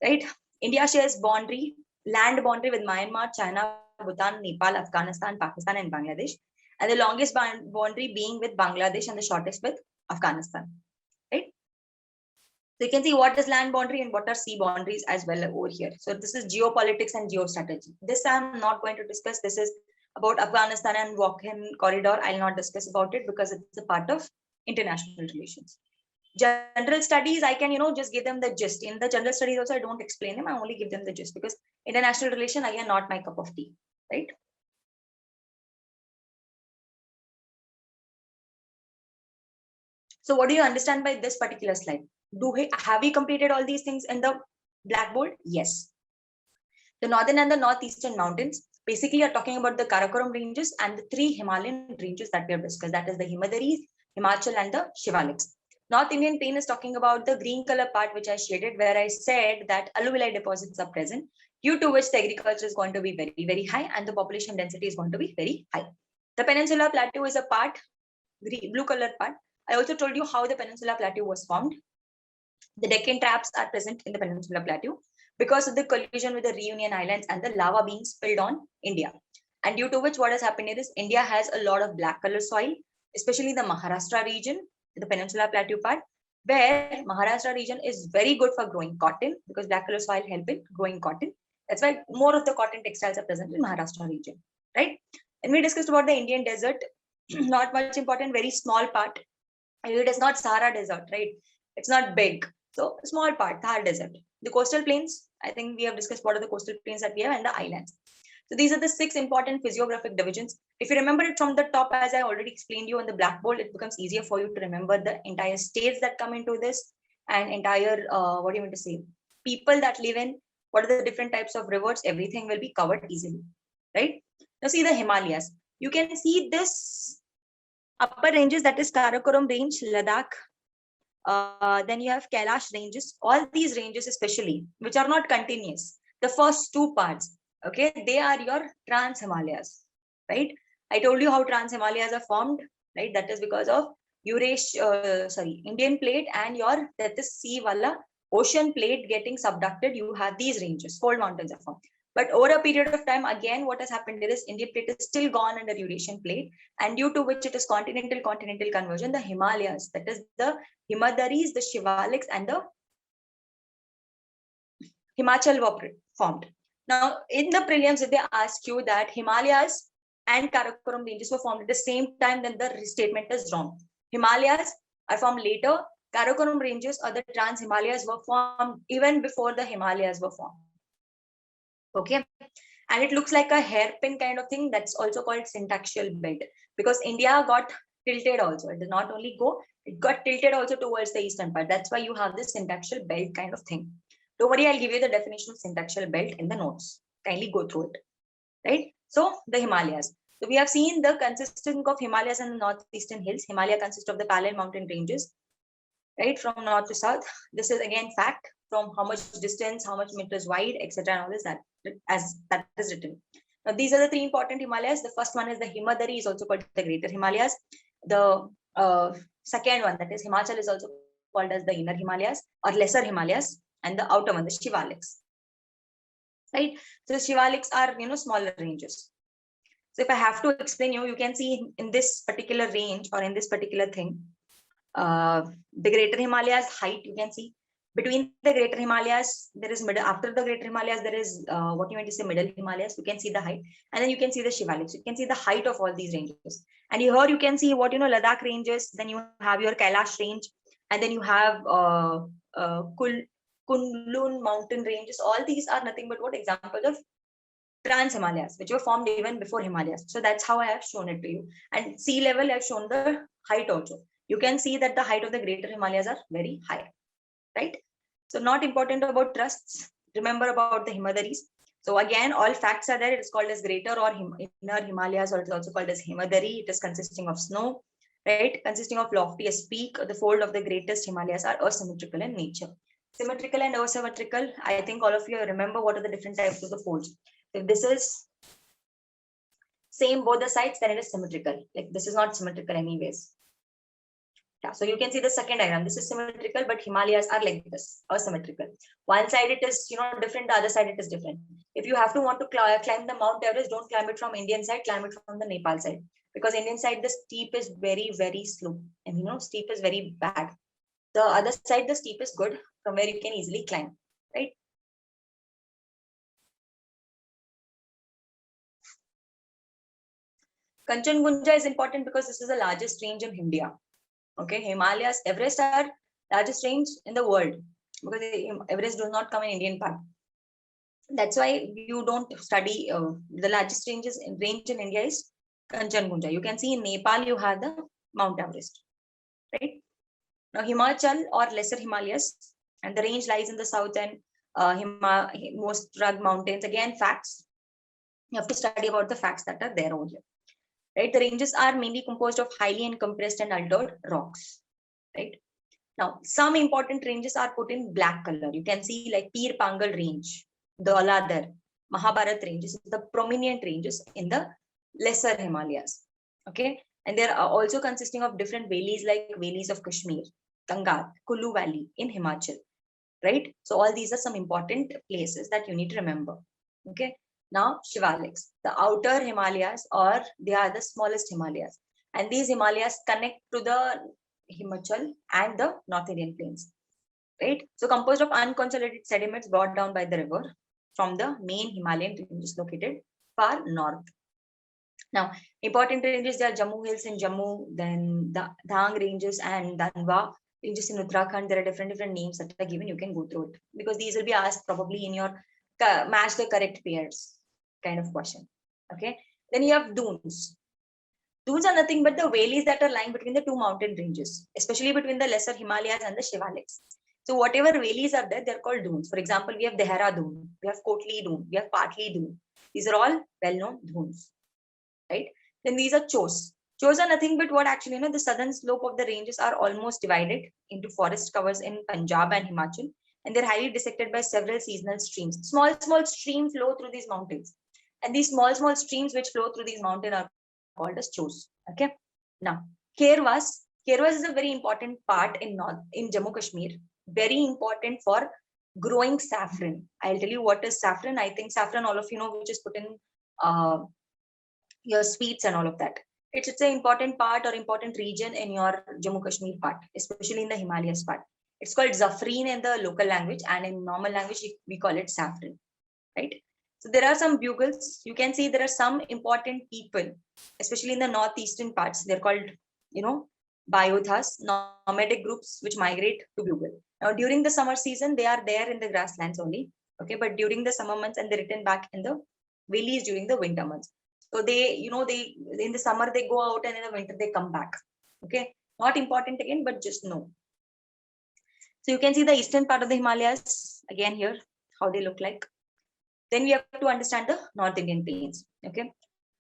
right? India shares land boundary with Myanmar, China, Bhutan, Nepal, Afghanistan, Pakistan, and Bangladesh. And the longest boundary being with Bangladesh and the shortest with Afghanistan, right? So you can see what is land boundary and what are sea boundaries as well over here. So this is geopolitics and geostrategy. This I'm not going to discuss. This is about Afghanistan and Walk-in Corridor. I'll not discuss about it because it's a part of international relations. General studies, I can, just give them the gist. In the general studies also, I don't explain them. I only give them the gist because international relation, again, not my cup of tea, right? So what do you understand by this particular slide? Have we completed all these things in the blackboard? Yes. The northern and the northeastern mountains basically are talking about the Karakoram ranges and the three Himalayan ranges that we have discussed. That is the Himadaris, Himachal, and the Shivaliks. North Indian plain is talking about the green color part, which I shaded, where I said that alluvial deposits are present, due to which the agriculture is going to be very, very high and the population density is going to be very high. The Peninsular Plateau is a part, blue color part. I also told you how the Peninsular Plateau was formed. The Deccan traps are present in the Peninsular Plateau because of the collision with the Reunion Islands and the lava being spilled on India. And due to which what has happened is India has a lot of black color soil, especially the Maharashtra region, the Peninsular Plateau part, where Maharashtra region is very good for growing cotton because black color soil help in growing cotton. That's why more of the cotton textiles are present in Maharashtra region, right? And we discussed about the Indian desert, not much important, very small part. It is not Sahara desert, right? It's not big. So small part, Thar desert. The coastal plains, I think we have discussed what are the coastal plains that we have and the islands. So these are the 6 important physiographic divisions. If you remember it from the top, as I already explained you on the blackboard, it becomes easier for you to remember the entire states that come into this and entire, what do you mean to say, people that live in, what are the different types of rivers, everything will be covered easily, right? Now see the Himalayas. You can see this upper ranges, that is Karakoram range, Ladakh. Then you have Kailash ranges. All these ranges especially, which are not continuous, the first 2 parts, okay, they are your Trans Himalayas, right? I told you how Trans Himalayas are formed, right? That is because of Indian plate and that is sea wala ocean plate getting subducted, you have these ranges, fold mountains are formed. But over a period of time, again, what has happened is Indian plate is still gone under Eurasian plate, and due to which it is continental conversion, the Himalayas, that is the Himadaris, the Shivaliks, and the Himachal were formed. Now, in the prelims, if they ask you that Himalayas and Karakoram ranges were formed at the same time, then the statement is wrong. Himalayas are formed later. Karakoram ranges or the Trans Himalayas were formed even before the Himalayas were formed. Okay, and it looks like a hairpin kind of thing. That's also called syntaxial belt, because India got tilted also. It did not only go, it got tilted also towards the eastern part. That's why you have this syntaxial belt kind of thing. Don't worry, I'll give you the definition of syntaxial belt in the notes. Kindly go through it. Right? So the Himalayas. So we have seen the consisting of Himalayas and the northeastern hills. Himalaya consists of the parallel mountain ranges, right, from north to south. This is again fact, from how much distance, how much meters wide, etc. and all this, that as that is written. Now these are the three important Himalayas. The first one is the Himadari, is also called the Greater Himalayas. The second one, that is Himachal, is also called as the Inner Himalayas or Lesser Himalayas, and the outer one, the Shivaliks. Right? So the Shivaliks are, smaller ranges. So if I have to explain you can see in this particular range or in this particular thing, the Greater Himalayas height, you can see between the Greater Himalayas, there is middle, after the Greater Himalayas, there is what you want to say, Middle Himalayas. You can see the height, and then you can see the Shivaliks. You can see the height of all these ranges. And here you can see what, Ladakh ranges, then you have your Kailash range, and then you have Kunlun mountain ranges. All these are nothing but what examples of Trans Himalayas, which were formed even before Himalayas. So that's how I have shown it to you. And sea level, I've shown the height also. You can see that the height of the Greater Himalayas are very high, right? So not important about trusts. Remember about the Himadaris. So again, all facts are there. It is called as Greater or Inner Himalayas, or it is also called as Himadari. It is consisting of snow, right? Consisting of loftiest peak. The fold of the greatest Himalayas are asymmetrical in nature. Symmetrical and asymmetrical, I think all of you remember what are the different types of the folds. If this is same both the sides, then it is symmetrical. Like this is not symmetrical anyways. Yeah, so you can see the second diagram. This is symmetrical, but Himalayas are like this, asymmetrical. One side it is, different. The other side it is different. If you have to want to climb the Mount Everest, don't climb it from Indian side. Climb it from the Nepal side, because Indian side the steep is very, very slow, and steep is very bad. The other side the steep is good, from where you can easily climb, right? Kanchenjunga is important because this is the largest range in India. Okay, Himalayas, Everest are largest range in the world, because Everest does not come in Indian part. That's why you don't study the largest range in India is Kanchenjunga. You can see in Nepal you have the Mount Everest, right? Now Himachal or Lesser Himalayas, and the range lies in the south and most rugged mountains. Again, facts. You have to study about the facts that are there over here. Right, the ranges are mainly composed of highly compressed and altered rocks. Right, now some important ranges are put in black color. You can see like Pir Pangal range, the Aladar, Mahabharat ranges, the prominent ranges in the Lesser Himalayas. Okay, and they are also consisting of different valleys, like valleys of Kashmir, Kangar, Kulu Valley in Himachal. Right, so all these are some important places that you need to remember. Okay. Now, Shivaliks, the outer Himalayas, or they are the smallest Himalayas. And these Himalayas connect to the Himachal and the North Indian plains. Right? So, composed of unconsolidated sediments brought down by the river from the main Himalayan ranges located far north. Now, important ranges, there are Jammu Hills in Jammu, then the Dhang ranges and Danwa ranges in Uttarakhand. There are different names that are given. You can go through it, because these will be asked probably in your match the correct pairs kind of question. Okay, then you have dunes. Dunes are nothing but the valleys that are lying between the two mountain ranges, especially between the Lesser Himalayas and the Shivaliks. So whatever valleys are there, they're called dunes. For example, we have Dehradun, we have Kotli Dune, we have Patli Dune. These are all well-known dunes, right? Then these are chos. Chos are nothing but what actually, the southern slope of the ranges are almost divided into forest covers in Punjab and Himachal, and they're highly dissected by several seasonal streams. Small streams flow through these mountains. And these small streams which flow through these mountains are called as chos. Okay. Now, Kherwas is a very important part in Jammu Kashmir. very important for growing saffron. I'll tell you what is saffron. I think saffron, all of you know, which is put in your sweets and all of that. It's an important part or important region in your Jammu Kashmir part, especially in the Himalayas part. It's called zafreen in the local language, and in normal language we call it saffron, right? So there are some bugles. You can see there are some important people, especially in the northeastern parts. They're called, you know, Bayodhas, nomadic groups which migrate to bugle. Now during the summer season, they are there in the grasslands only. Okay, but during the summer months and they return back in the valleys during the winter months. So they, you know, they in the summer they go out and in the winter they come back. Okay, not important again, but just know. So you can see the eastern part of the Himalayas again here, how they look like. Then we have to understand the North Indian plains. Okay,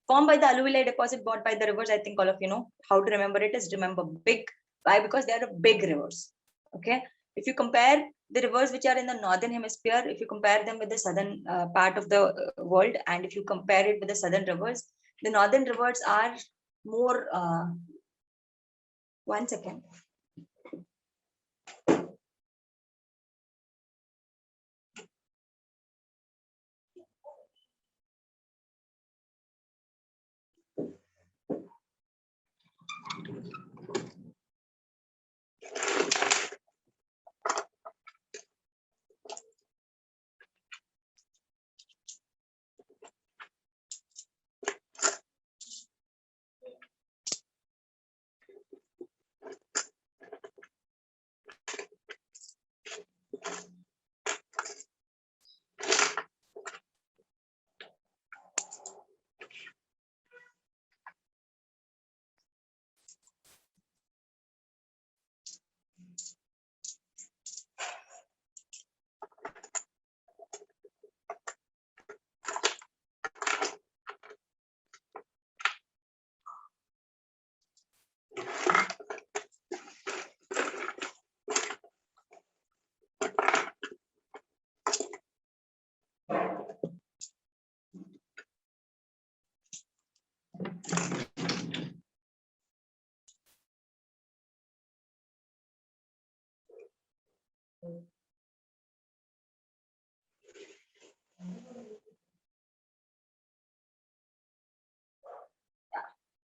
formed by the alluvial deposit brought by the rivers. I think all of you know how to remember it is remember big. Why? Because they are big rivers. Okay, if you compare the rivers which are in the northern hemisphere, if you compare them with the southern part of the world, and if you compare it with the southern rivers, the northern rivers are more. 1 second.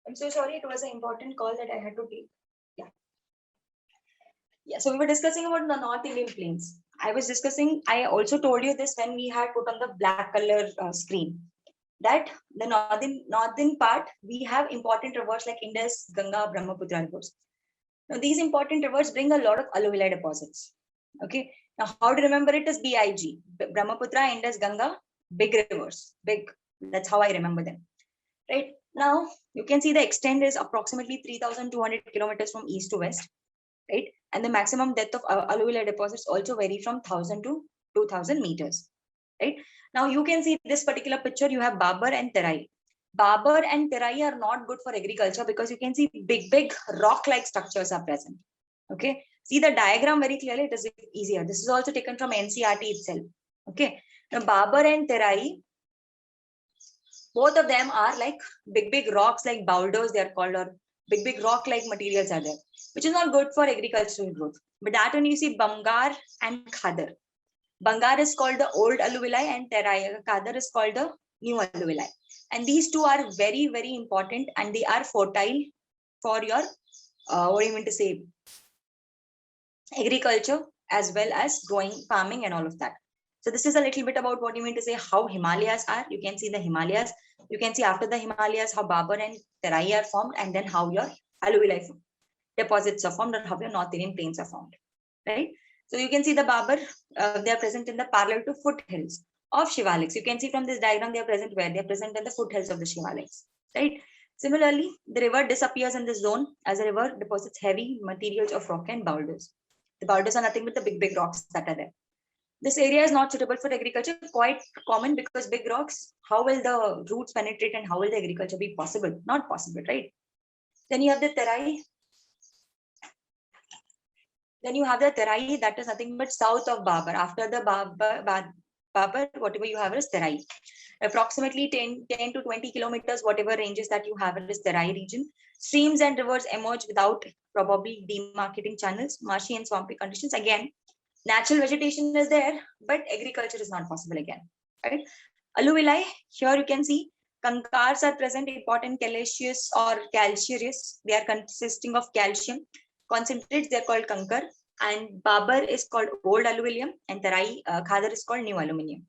I'm so sorry. It was an important call that I had to take. Yeah. Yeah. So we were discussing about the North Indian plains. I was discussing. I also told you this when we had put on the black color screen. That the northern part we have important rivers like Indus, Ganga, Brahmaputra rivers. Now these important rivers bring a lot of alluvial deposits. Okay. Now how to remember it is BIG. Brahmaputra, Indus, Ganga, big rivers. Big. That's how I remember them. Right. Now you can see the extent is approximately 3,200 kilometers from east to west. Right. And the maximum depth of alluvial deposits also vary from 1,000 to 2,000 meters. Right. Now you can see this particular picture. You have Babar and Terai. Babar and Terai are not good for agriculture because you can see big rock-like structures are present. Okay. See the diagram very clearly. It is easier. This is also taken from NCERT itself. Okay. Now Babar and Terai, both of them are like big rocks like boulders they are called, or big rock like materials are there, which is not good for agricultural growth. But that when you see Bangar and Khadar. Bangar is called the old alluvial and Khadar is called the new alluvial. And these two are very important and they are fertile for your, what do you mean to say, agriculture as well as growing, farming and all of that. So this is a little bit about what you mean to say how Himalayas are. You can see the Himalayas. You can see after the Himalayas how Babar and Terai are formed, and then how your alluvial deposits are formed, or how your North Indian plains are formed, right? So you can see the Babar, they are present in the parallel to foothills of Shivaliks. You can see from this diagram they are present where? They are present in the foothills of the Shivaliks, right? Similarly, the river disappears in this zone as the river deposits heavy materials of rock and boulders. The boulders are nothing but the big rocks that are there. This area is not suitable for agriculture, quite common because big rocks, how will the roots penetrate and how will the agriculture be possible? Not possible, right? Then you have the Terai. Then you have the Terai, that is nothing but south of Babar. After the Babar, whatever you have is Terai. Approximately 10 to 20 kilometers, whatever ranges that you have in this Terai region. Streams and rivers emerge without probably demarcating channels, marshy and swampy conditions. Again, Natural vegetation is there, but agriculture is not possible again, right? Alluvial, here you can see kankars are present, important calcareous or calcareous. They are consisting of calcium concentrates. They are called kankar, and babar is called old alluvium, and tarai khadar is called new aluminium.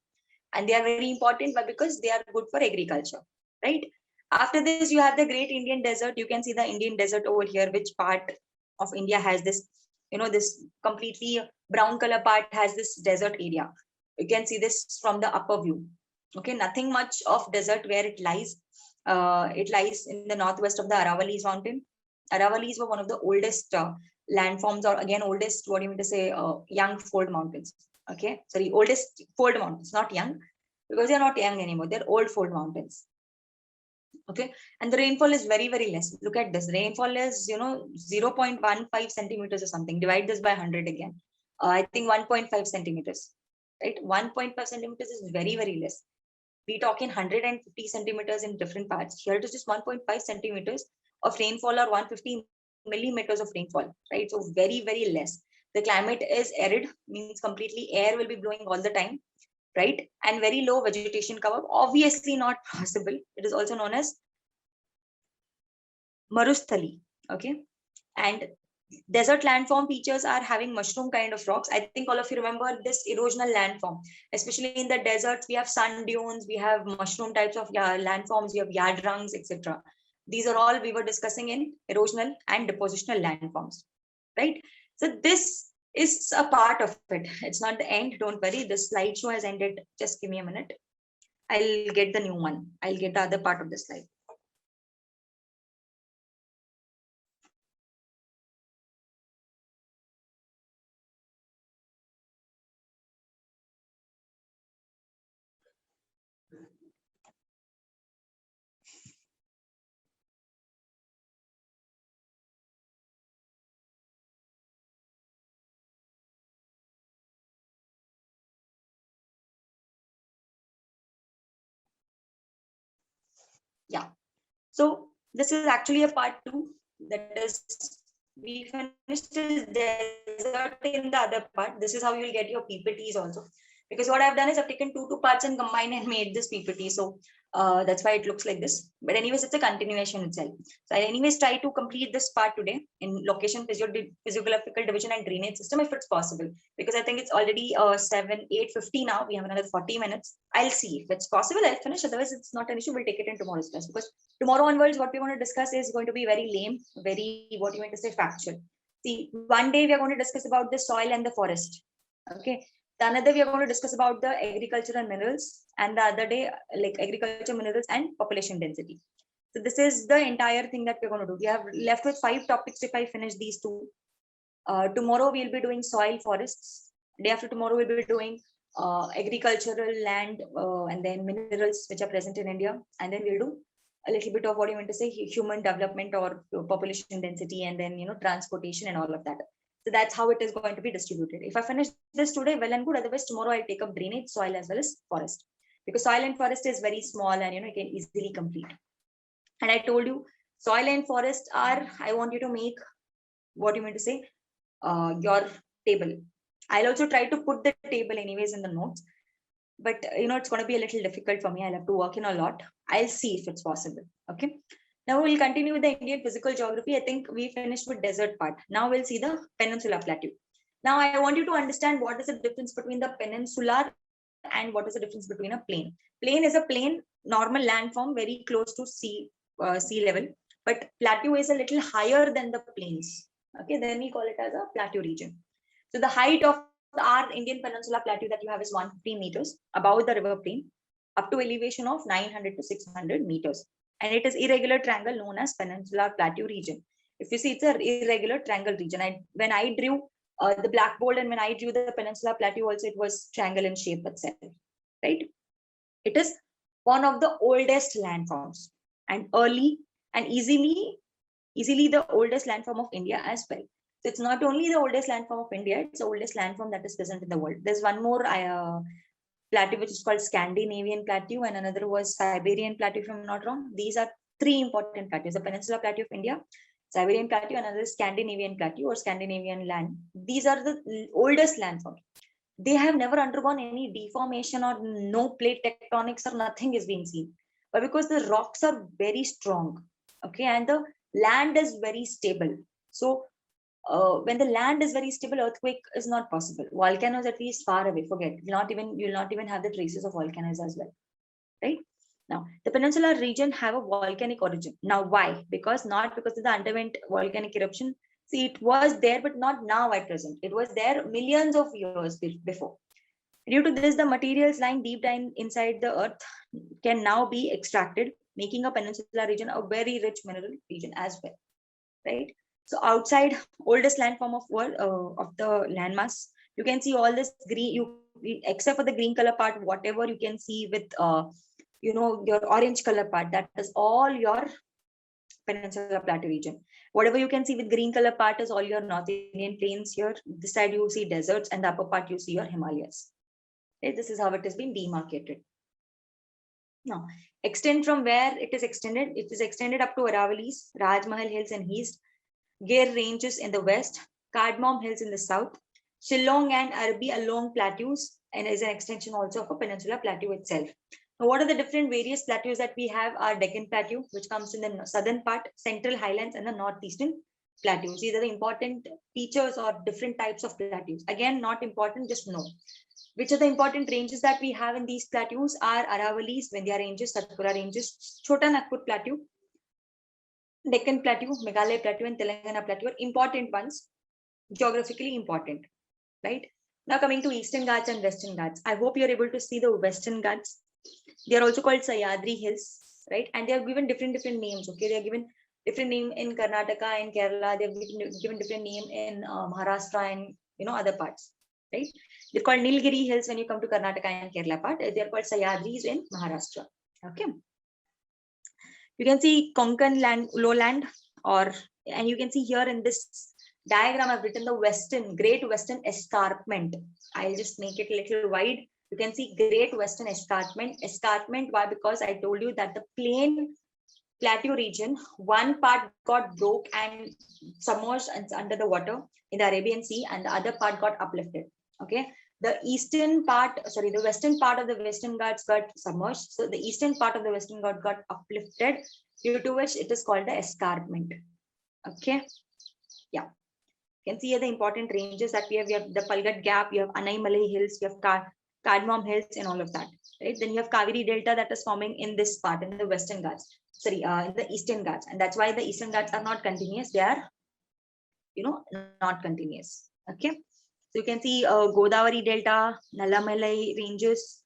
And they are very important, but because they are good for agriculture, right? After this, you have the great Indian desert. You can see the Indian desert over here. Which part of India has this, this completely brown color part has this desert area. You can see this from the upper view. Okay, nothing much of desert where it lies. It lies in the northwest of the Aravallis mountain. Aravallis were one of the oldest landforms, or again oldest, what do you mean to say, young fold mountains. Okay, sorry, oldest fold mountains, not young, because they're not young anymore. They're old fold mountains. Okay, and the rainfall is very, very less. Look at this. Rainfall is 0.15 centimeters or something. Divide this by 100 again. I think 1.5 centimeters, right? 1.5 centimeters is very, very less. We talk in 150 centimeters in different parts. Here it is just 1.5 centimeters of rainfall, or 150 millimeters of rainfall, right? So very, very less. The climate is arid, means completely air will be blowing all the time, right? And very low vegetation cover. Obviously not possible. It is also known as Marusthali. Okay. And desert landform features are having mushroom kind of rocks. I think all of you remember this erosional landform. Especially in the deserts, we have sand dunes, we have mushroom types of landforms, we have yadrungs, etc. These are all we were discussing in erosional and depositional landforms, right? So this is a part of it. It's not the end. Don't worry. The slideshow has ended. Just give me a minute. I'll get the new one. I'll get the other part of the slide. Yeah. So this is actually a part 2. That is, we finished this desert in the other part. This is how you'll get your PPTs also. Because what I've done is I've taken two parts and combined and made this PPT. So that's why it looks like this. But anyways, it's a continuation itself. So I anyways try to complete this part today in location, physiographical division and drainage system if it's possible. Because I think it's already 8:50 now. We have another 40 minutes. I'll see if it's possible. I'll finish. Otherwise, it's not an issue. We'll take it in tomorrow's class. Because tomorrow onwards, what we want to discuss is going to be very lame, very, what you want to say, factual. See, one day we are going to discuss about the soil and the forest. Okay. The another we are going to discuss about the agriculture and minerals, and the other day like agriculture, minerals, and population density. So this is the entire thing that we're going to do. We have left with 5 topics if I finish these 2. Tomorrow we'll be doing soil, forests. Day after tomorrow we'll be doing agricultural land and then minerals which are present in India, and then we'll do a little bit of what you want to say, human development or population density, and then transportation and all of that. So that's how it is going to be distributed. If I finish this today, well and good. Otherwise, tomorrow I'll take up drainage, soil, as well as forest, because soil and forest is very small and you can easily complete. And I told you, soil and forest are, I want you to make, what you mean to say, your table. I'll also try to put the table anyways in the notes, but it's going to be a little difficult for me. I'll have to work in a lot. I'll see if it's possible. Okay. Now we'll continue with the Indian physical geography. I think we finished with desert part. Now we'll see the peninsular plateau. Now I want you to understand what is the difference between the peninsular and what is the difference between a plain. Plain is a plain normal landform very close to sea level, but plateau is a little higher than the plains. Okay, then we call it as a plateau region. So the height of our Indian peninsula plateau that you have is 150 meters above the river plain, up to elevation of 900 to 600 meters. And it is irregular triangle known as peninsular plateau region. If you see, it's an irregular triangle region. When I drew the blackboard and when I drew the peninsula plateau also, it was triangle in shape itself, right? It is one of the oldest landforms and early and easily the oldest landform of India as well. So it's not only the oldest landform of India, it's the oldest landform that is present in the world. There's one more plateau which is called Scandinavian plateau, and another was Siberian plateau, if I'm not wrong. These are 3 important plateaus: the Peninsula Plateau of India, Siberian Plateau, another is Scandinavian Plateau or Scandinavian land. These are the oldest landforms. They have never undergone any deformation or no plate tectonics or nothing is being seen. But because the rocks are very strong, okay, and the land is very stable. So when the land is very stable, earthquake is not possible. Volcanoes at least far away, forget. You'll not even have the traces of volcanoes as well, right? Now, the peninsular region have a volcanic origin. Now, why? Not because of the underwent volcanic eruption. See, it was there, but not now at present. It was there millions of years before. Due to this, the materials lying deep down inside the earth can now be extracted, making a peninsular region a very rich mineral region as well, right? So outside oldest landform of world of the landmass, you can see all this green. Except for the green color part, whatever you can see with your orange color part, that is all your Peninsular Plateau region. Whatever you can see with green color part is all your North Indian plains here. This side you see deserts, and the upper part you see your Himalayas. Okay, this is how it has been demarcated. Now, extend from where it is extended up to Aravallis, Rajmahal Hills in east, Gir Ranges in the west, Cardamom Hills in the south, Shillong and Arabi along plateaus, and is an extension also of a Peninsular Plateau itself. Now, what are the different various plateaus that we have? Are Deccan Plateau, which comes in the southern part, Central Highlands, and the northeastern plateaus. These are the important features or different types of plateaus. Again, not important, just know. Which are the important ranges that we have in these plateaus are Aravallis, Vindhya Ranges, Satpura Ranges, Chota Nagpur Plateau, Deccan Plateau, Meghalaya Plateau, and Telangana Plateau are important ones, geographically important, right? Now coming to Eastern Ghats and Western Ghats. I hope you're able to see the Western Ghats. They are also called Sahyadri Hills, right? And they are given different names, okay? They are given different name in Karnataka and Kerala. They are given different name in Maharashtra and other parts, right? They're called Nilgiri Hills when you come to Karnataka and Kerala part. They are called Sahyadris in Maharashtra, okay? You can see Konkan land, lowland, and you can see here in this diagram, I've written the Great Western Escarpment. I'll just make it a little wide. You can see Great Western Escarpment. Escarpment, why? Because I told you that the plain plateau region, one part got broke and submerged under the water in the Arabian Sea, and the other part got uplifted. Okay. The western part of the Western Ghats got submerged. So the eastern part of the Western Ghats got uplifted, due to which it is called the escarpment. Okay. Yeah. You can see here the important ranges that we have. We have the Palghat Gap, you have Anaimalai Hills, you have Cardamom Hills, and all of that. Right. Then you have Kaveri Delta that is forming in this part, in the Western Ghats. In the Eastern Ghats. And that's why the Eastern Ghats are not continuous. They are, not continuous. Okay. So you can see Godavari Delta, Nallamalai ranges,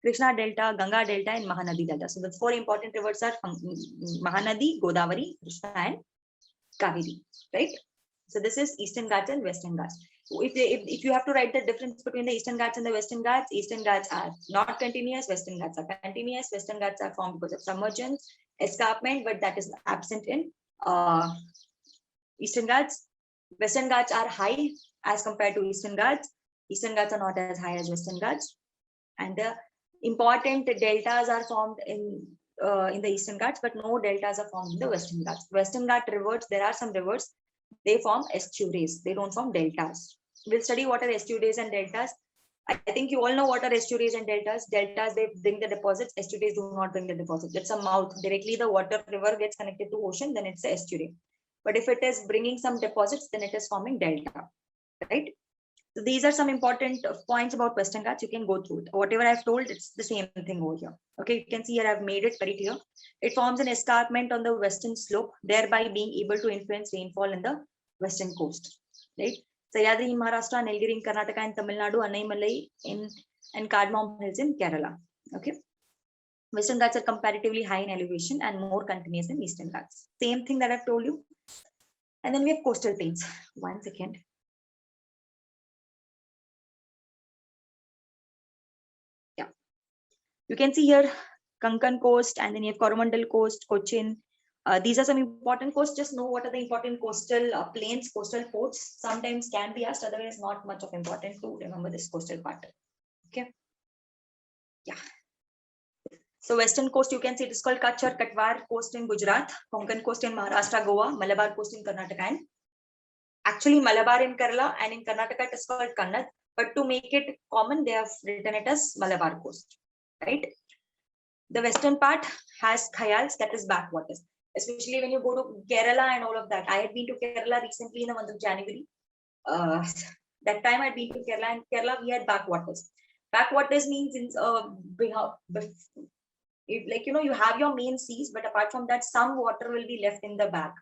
Krishna Delta, Ganga Delta, and Mahanadi Delta. So the four important rivers are Mahanadi, Godavari, Krishna, and Kaveri, right? So this is Eastern Ghats and Western Ghats. If you have to write the difference between the Eastern Ghats and the Western Ghats, Eastern Ghats are not continuous, Western Ghats are continuous. Western Ghats are formed because of submergence, escarpment, but that is absent in Eastern Ghats. Western Ghats are high as compared to Eastern Ghats. Eastern Ghats are not as high as Western Ghats. And the important deltas are formed in the Eastern Ghats, but no deltas are formed in the Western Ghats. Western Ghat rivers, there are some rivers, they form estuaries. They don't form deltas. We'll study what are estuaries and deltas. I think you all know what are estuaries and deltas. Deltas, they bring the deposits. Estuaries do not bring the deposits. It's a mouth. Directly the water river gets connected to ocean, then it's the estuary. But if it is bringing some deposits, then it is forming delta, right? So these are some important points about Western Ghats. You can go through it. Whatever I've told, it's the same thing over here. Okay, you can see here I've made it very clear. It forms an escarpment on the western slope, thereby being able to influence rainfall in the western coast. Right? Sahyadri in Maharashtra, Nilgiri in Karnataka and Tamil Nadu, Anaimalai and Cardamom Hills in Kerala. Okay. Western Ghats are comparatively high in elevation and more continuous than Eastern Ghats. Same thing that I've told you. And then we have coastal plains. 1 second. Yeah. You can see here Konkan coast, and then you have Coromandel coast, Cochin. These are some important coasts. Just know what are the important coastal plains, coastal ports. Sometimes can be asked, otherwise not much of important to remember this coastal part. Okay. Yeah. So western coast, you can see it is called Kutch or Katwar coast in Gujarat, Konkan coast in Maharashtra, Goa, Malabar coast in Karnataka, and actually Malabar in Kerala, and in Karnataka it is called Kannad. But to make it common, they have written it as Malabar coast, right? The western part has khayals, that is backwaters. Especially when you go to Kerala and all of that. I had been to Kerala recently in the month of January. That time I'd been to Kerala, and Kerala we had backwaters. Backwaters means in like you have your main seas, but apart from that, some water will be left in the back.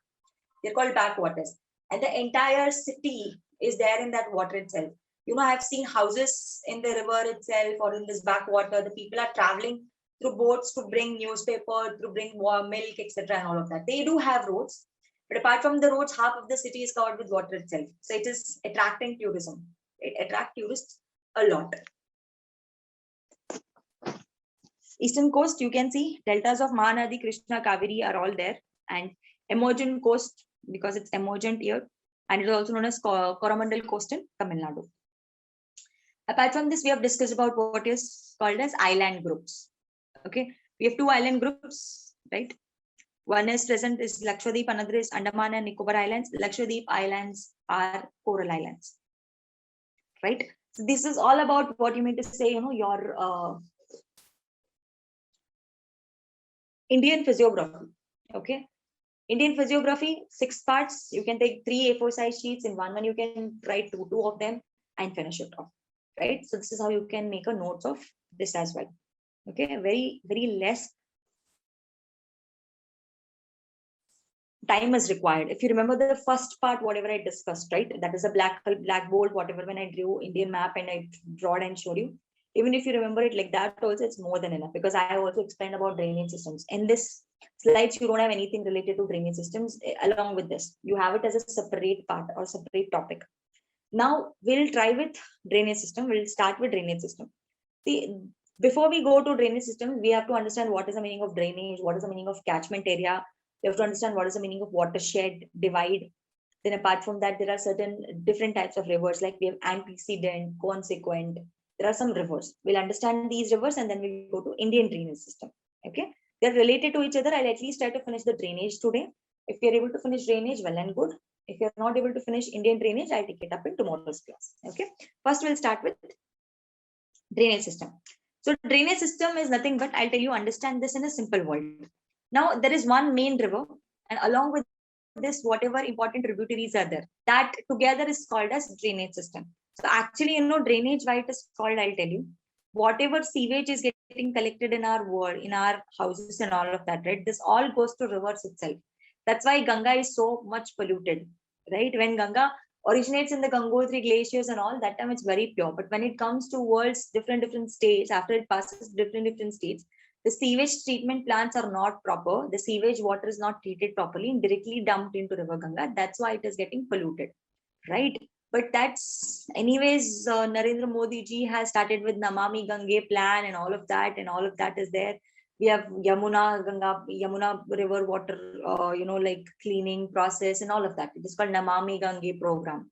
They're called backwaters, and the entire city is there in that water itself. I've seen houses in the river itself or in this backwater. The people are traveling through boats to bring newspaper, to bring milk, etc., and all of that. They do have roads, but apart from the roads, half of the city is covered with water itself. So it is attracting tourism. It attracts tourists a lot. Eastern coast, you can see deltas of Mahanadi, Krishna, Kaveri are all there, and emergent coast, because it's emergent here, and it is also known as Coromandel coast in Tamil Nadu. Apart from this, we have discussed about what is called as island groups. Okay, we have two island groups, right? One is present is Lakshadweep, another is Andaman and Nicobar Islands. Lakshadweep Islands are coral islands, right? So this is all about what you mean to say, your Indian physiography. Okay, Indian physiography, 6 parts. You can take 3 A4 size sheets. In one you can write two of them and finish it off, right? So this is how you can make a notes of this as well. Okay, very, very less time is required. If you remember the first part, whatever I discussed, right? That is a blackboard, whatever, when I drew Indian map and I drawed and showed you. Even if you remember it like that also, it's more than enough, because I also explained about drainage systems. In this slides, you don't have anything related to drainage systems along with this. You have it as a separate part or separate topic. Now we'll try with drainage system. We'll start with drainage system. See, before we go to drainage system, we have to understand what is the meaning of drainage, what is the meaning of catchment area. You have to understand what is the meaning of watershed, divide. Then apart from that, there are certain different types of rivers, like we have antecedent, consequent. There are some rivers. We'll understand these rivers and then we'll go to Indian drainage system. Okay, they're related to each other. I'll at least try to finish the drainage today. If you're able to finish drainage, well and good. If you're not able to finish Indian drainage, I'll take it up in tomorrow's class. Okay, first we'll start with drainage system. So drainage system is nothing but, I'll tell you, understand this in a simple word. Now there is one main river, and along with this, whatever important tributaries are there, that together is called as drainage system. So actually, drainage, why it is called, I'll tell you. Whatever sewage is getting collected in our world, in our houses and all of that, right? This all goes to rivers itself. That's why Ganga is so much polluted, right? When Ganga originates in the Gangotri glaciers and all, that time it's very pure. But when it comes to world's different states, after it passes different states, the sewage treatment plants are not proper. The sewage water is not treated properly and directly dumped into River Ganga. That's why it is getting polluted, right? But that's, anyways, Narendra Modi ji has started with Namami Gange plan and all of that, is there. We have Yamuna river water, like cleaning process and all of that. It is called Namami Gange program,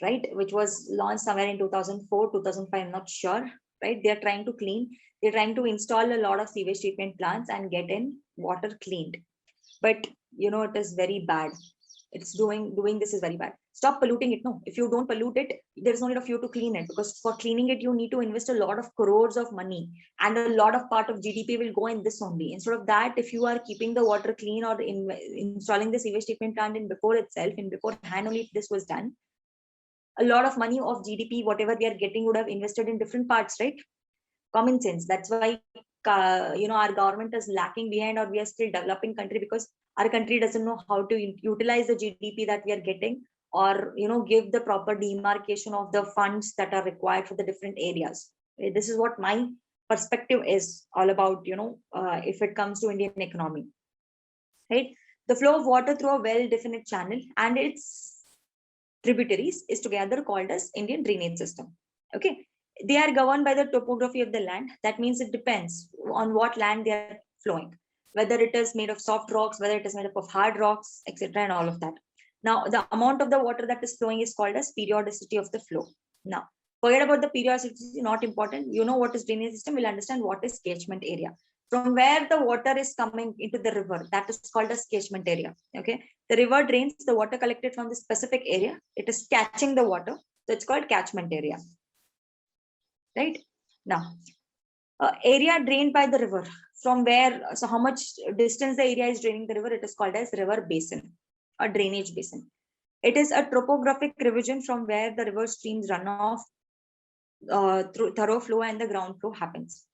right? Which was launched somewhere in 2004, 2005, I'm not sure, right? They're trying to clean. They're trying to install a lot of sewage treatment plants and get in water cleaned. But, it is very bad. It's doing this is very bad. Stop polluting it. No, if you don't pollute it, there's no need of you to clean it, because for cleaning it, you need to invest a lot of crores of money, and a lot of part of GDP will go in this only. Instead of that, if you are keeping the water clean or installing the sewage treatment plant in before itself, in beforehand only, if this was done, a lot of money of GDP, whatever we are getting, would have invested in different parts, right? Common sense. That's why our government is lacking behind, or we are still developing country, because our country doesn't know how to utilize the GDP that we are getting, or give the proper demarcation of the funds that are required for the different areas. This is what my perspective is all about, if it comes to Indian economy, right? The flow of water through a well-defined channel and its tributaries is together called as Indian drainage system. Okay, they are governed by the topography of the land. That means it depends on what land they are flowing, whether it is made of soft rocks, whether it is made up of hard rocks, etc., and all of that. Now, the amount of the water that is flowing is called as periodicity of the flow. Now, forget about the periodicity, not important. You know what is drainage system, we'll understand what is catchment area. from where the water is coming into the river, that is called as catchment area. Okay, the river drains the water collected from the specific area. It is catching the water, so it's called catchment area. Right now, area drained by the river, from where, so how much distance the area is draining the river, it is called as river basin or drainage basin. It is a topographic region from where the river streams run off through thorough flow and the ground flow happens.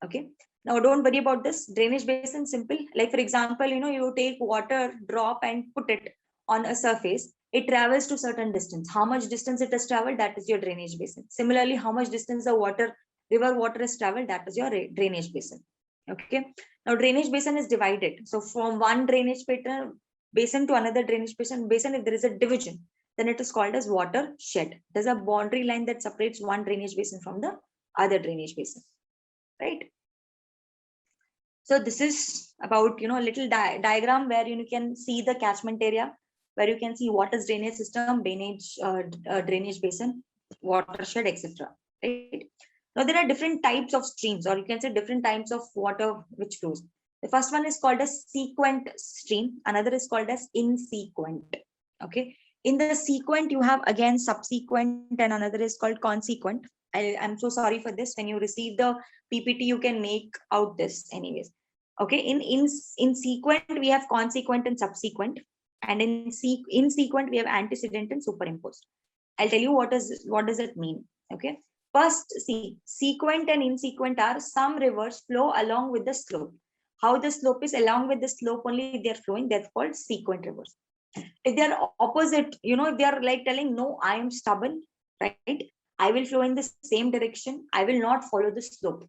Okay, now don't worry about this. Drainage basin, simple. Like for example, you take water drop and put it on a surface, it travels to certain distance. How much distance it has traveled, that is your drainage basin. Similarly, how much distance the river water has traveled, that is your drainage basin. Okay, now drainage basin is divided. So from one drainage basin to another drainage basin, if there is a division, then it is called as watershed. There's a boundary line that separates one drainage basin from the other drainage basin, right? So this is about, a little diagram where you can see the catchment area, where you can see what is drainage system, drainage basin, watershed, etc. Right? Now there are different types of streams, or you can say different types of water which flows. The first one is called a sequent stream. Another is called as insequent. Okay. In the sequent, you have again subsequent, and another is called consequent. I'm so sorry for this. When you receive the PPT, you can make out this anyways. Okay. In sequent, we have consequent and subsequent. And in sequent, we have antecedent and superimposed. I'll tell you what does it mean. Okay. First, see, sequent and insequent are some rivers flow along with the slope. How the slope is along with the slope only they're flowing, they're called sequent rivers. If they're opposite, if they're like telling, no, I am stubborn, right? I will flow in the same direction. I will not follow the slope.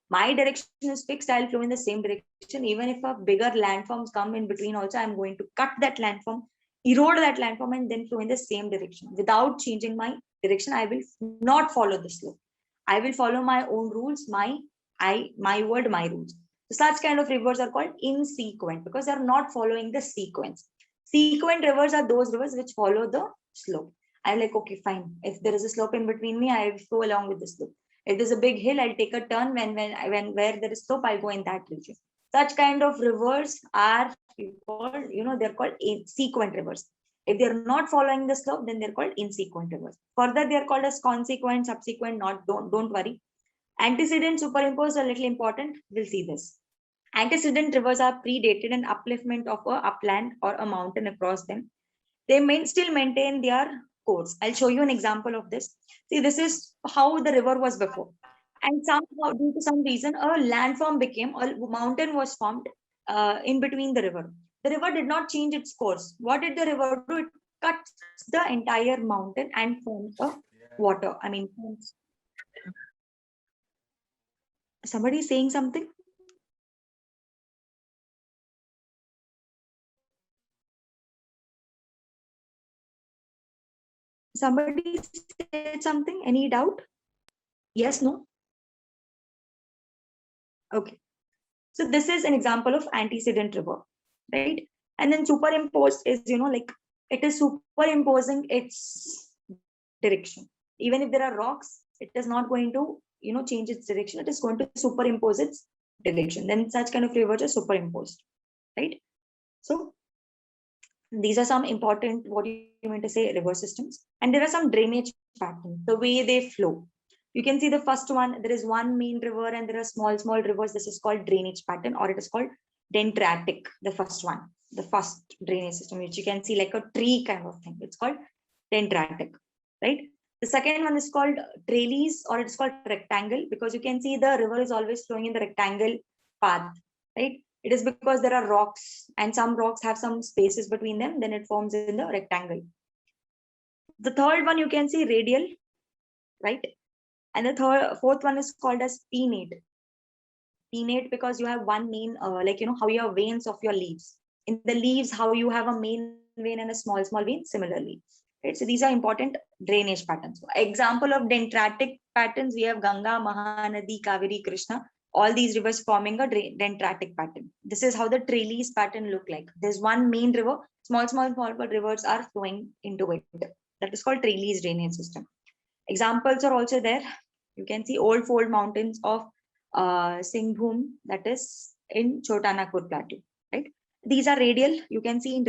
My direction is fixed. I'll flow in the same direction. Even if a bigger landforms come in between also, I'm going to cut that landform, erode that landform, and then flow in the same direction. Without changing my direction, I will not follow the slope. I will follow my own rules, my word, my rules. So such kind of rivers are called insequent because they're not following the sequence. Sequent rivers are those rivers which follow the slope. I'm like, okay, fine. If there is a slope in between me, I will flow along with the slope. If there's a big hill, I'll take a turn. When where there is slope, I'll go in that region. Such kind of rivers are called, they're called sequent rivers. If they're not following the slope, then they're called insequent rivers. Further, they're called as consequent, subsequent. Don't worry. Antecedent, superimposed are a little important. We'll see this. Antecedent rivers are predated and upliftment of a upland or a mountain across them. They may still maintain their course. I'll show you an example of this. See, this is how the river was before. And somehow, due to some reason, a landform became, a mountain was formed in between the river. The river did not change its course. What did the river do? It cut the entire mountain and formed a water. I mean, somebody saying something? Somebody said something? Any doubt? Yes, no? Okay. So this is an example of antecedent river, right? And then superimposed is, like it is superimposing its direction. Even if there are rocks, it is not going to, change its direction. It is going to superimpose its direction. Then such kind of rivers are superimposed, right? So these are some important, what you mean to say, river systems. And there are some drainage patterns, the way they flow. You can see the first one, there is one main river and there are small rivers. This is called drainage pattern, or it is called dendritic, the first one, the first drainage system, which you can see like a tree kind of thing. It's called dendritic, right? The second one is called trellis, or it's called rectangle, because you can see the river is always flowing in the rectangle path, right? It is because there are rocks and some rocks have some spaces between them, then it forms in the rectangle. The third one you can see radial, right? And the fourth one is called as pinnate. Pinnate because you have one main, how you have veins of your leaves. In the leaves, how you have a main vein and a small vein, similarly. Right? So these are important drainage patterns. Example of dendritic patterns, we have Ganga, Mahanadi, Kaveri, Krishna. All these rivers forming a dendritic pattern. This is how the trellis pattern look like. There's one main river, small rivers are flowing into it. That is called trellis drainage system. Examples are also there. You can see old fold mountains of Singhbhum, that is in Chota Nagpur Plateau, right? These are radial. You can see in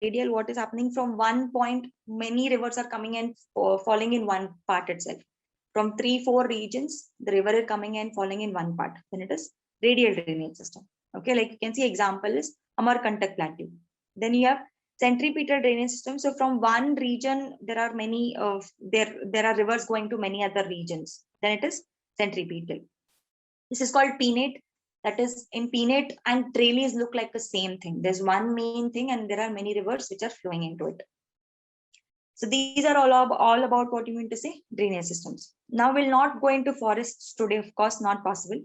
radial what is happening from one point. Many rivers are coming and falling in one part itself. From 3-4 regions, the river is coming and falling in one part. Then it is radial drainage system. Okay, like you can see example is Amarkantak Plateau. Then you have centripetal drainage system. So from one region, there are many there are rivers going to many other regions. Then it is centripetal. This is called pinnate. That is, in pinnate and trailees look like the same thing. There's one main thing and there are many rivers which are flowing into it. So these are all about what you mean to say, drainage systems. Now we'll not go into forests today, of course, not possible.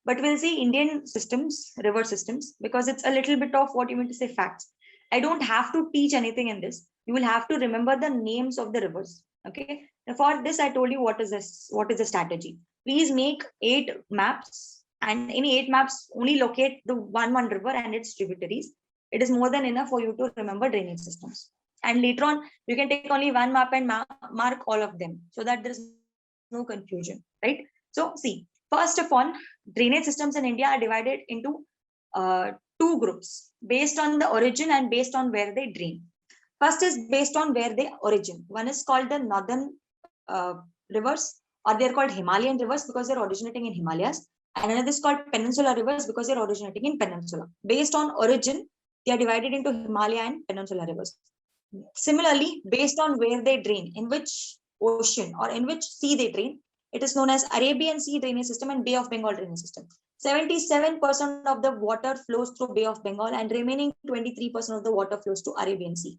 But we'll see Indian systems, river systems, because it's a little bit of what you mean to say facts. I don't have to teach anything in this. You will have to remember the names of the rivers. Okay. Now for this, I told you what is this, what is the strategy. Please make 8 maps, and in 8 maps, only locate the one river and its tributaries. It is more than enough for you to remember drainage systems. And later on, you can take only one map and mark all of them so that there is no confusion, right? So see, first of all, drainage systems in India are divided into 2 groups based on the origin and based on where they drain. First is based on where they origin. One is called the northern rivers, or they're called Himalayan rivers because they're originating in Himalayas. And another is called peninsular rivers because they're originating in peninsula. Based on origin, they are divided into Himalaya and peninsular rivers. Similarly, based on where they drain, in which ocean or in which sea they drain, it is known as Arabian Sea drainage system and Bay of Bengal drainage system. 77% of the water flows through Bay of Bengal and remaining 23% of the water flows to Arabian Sea.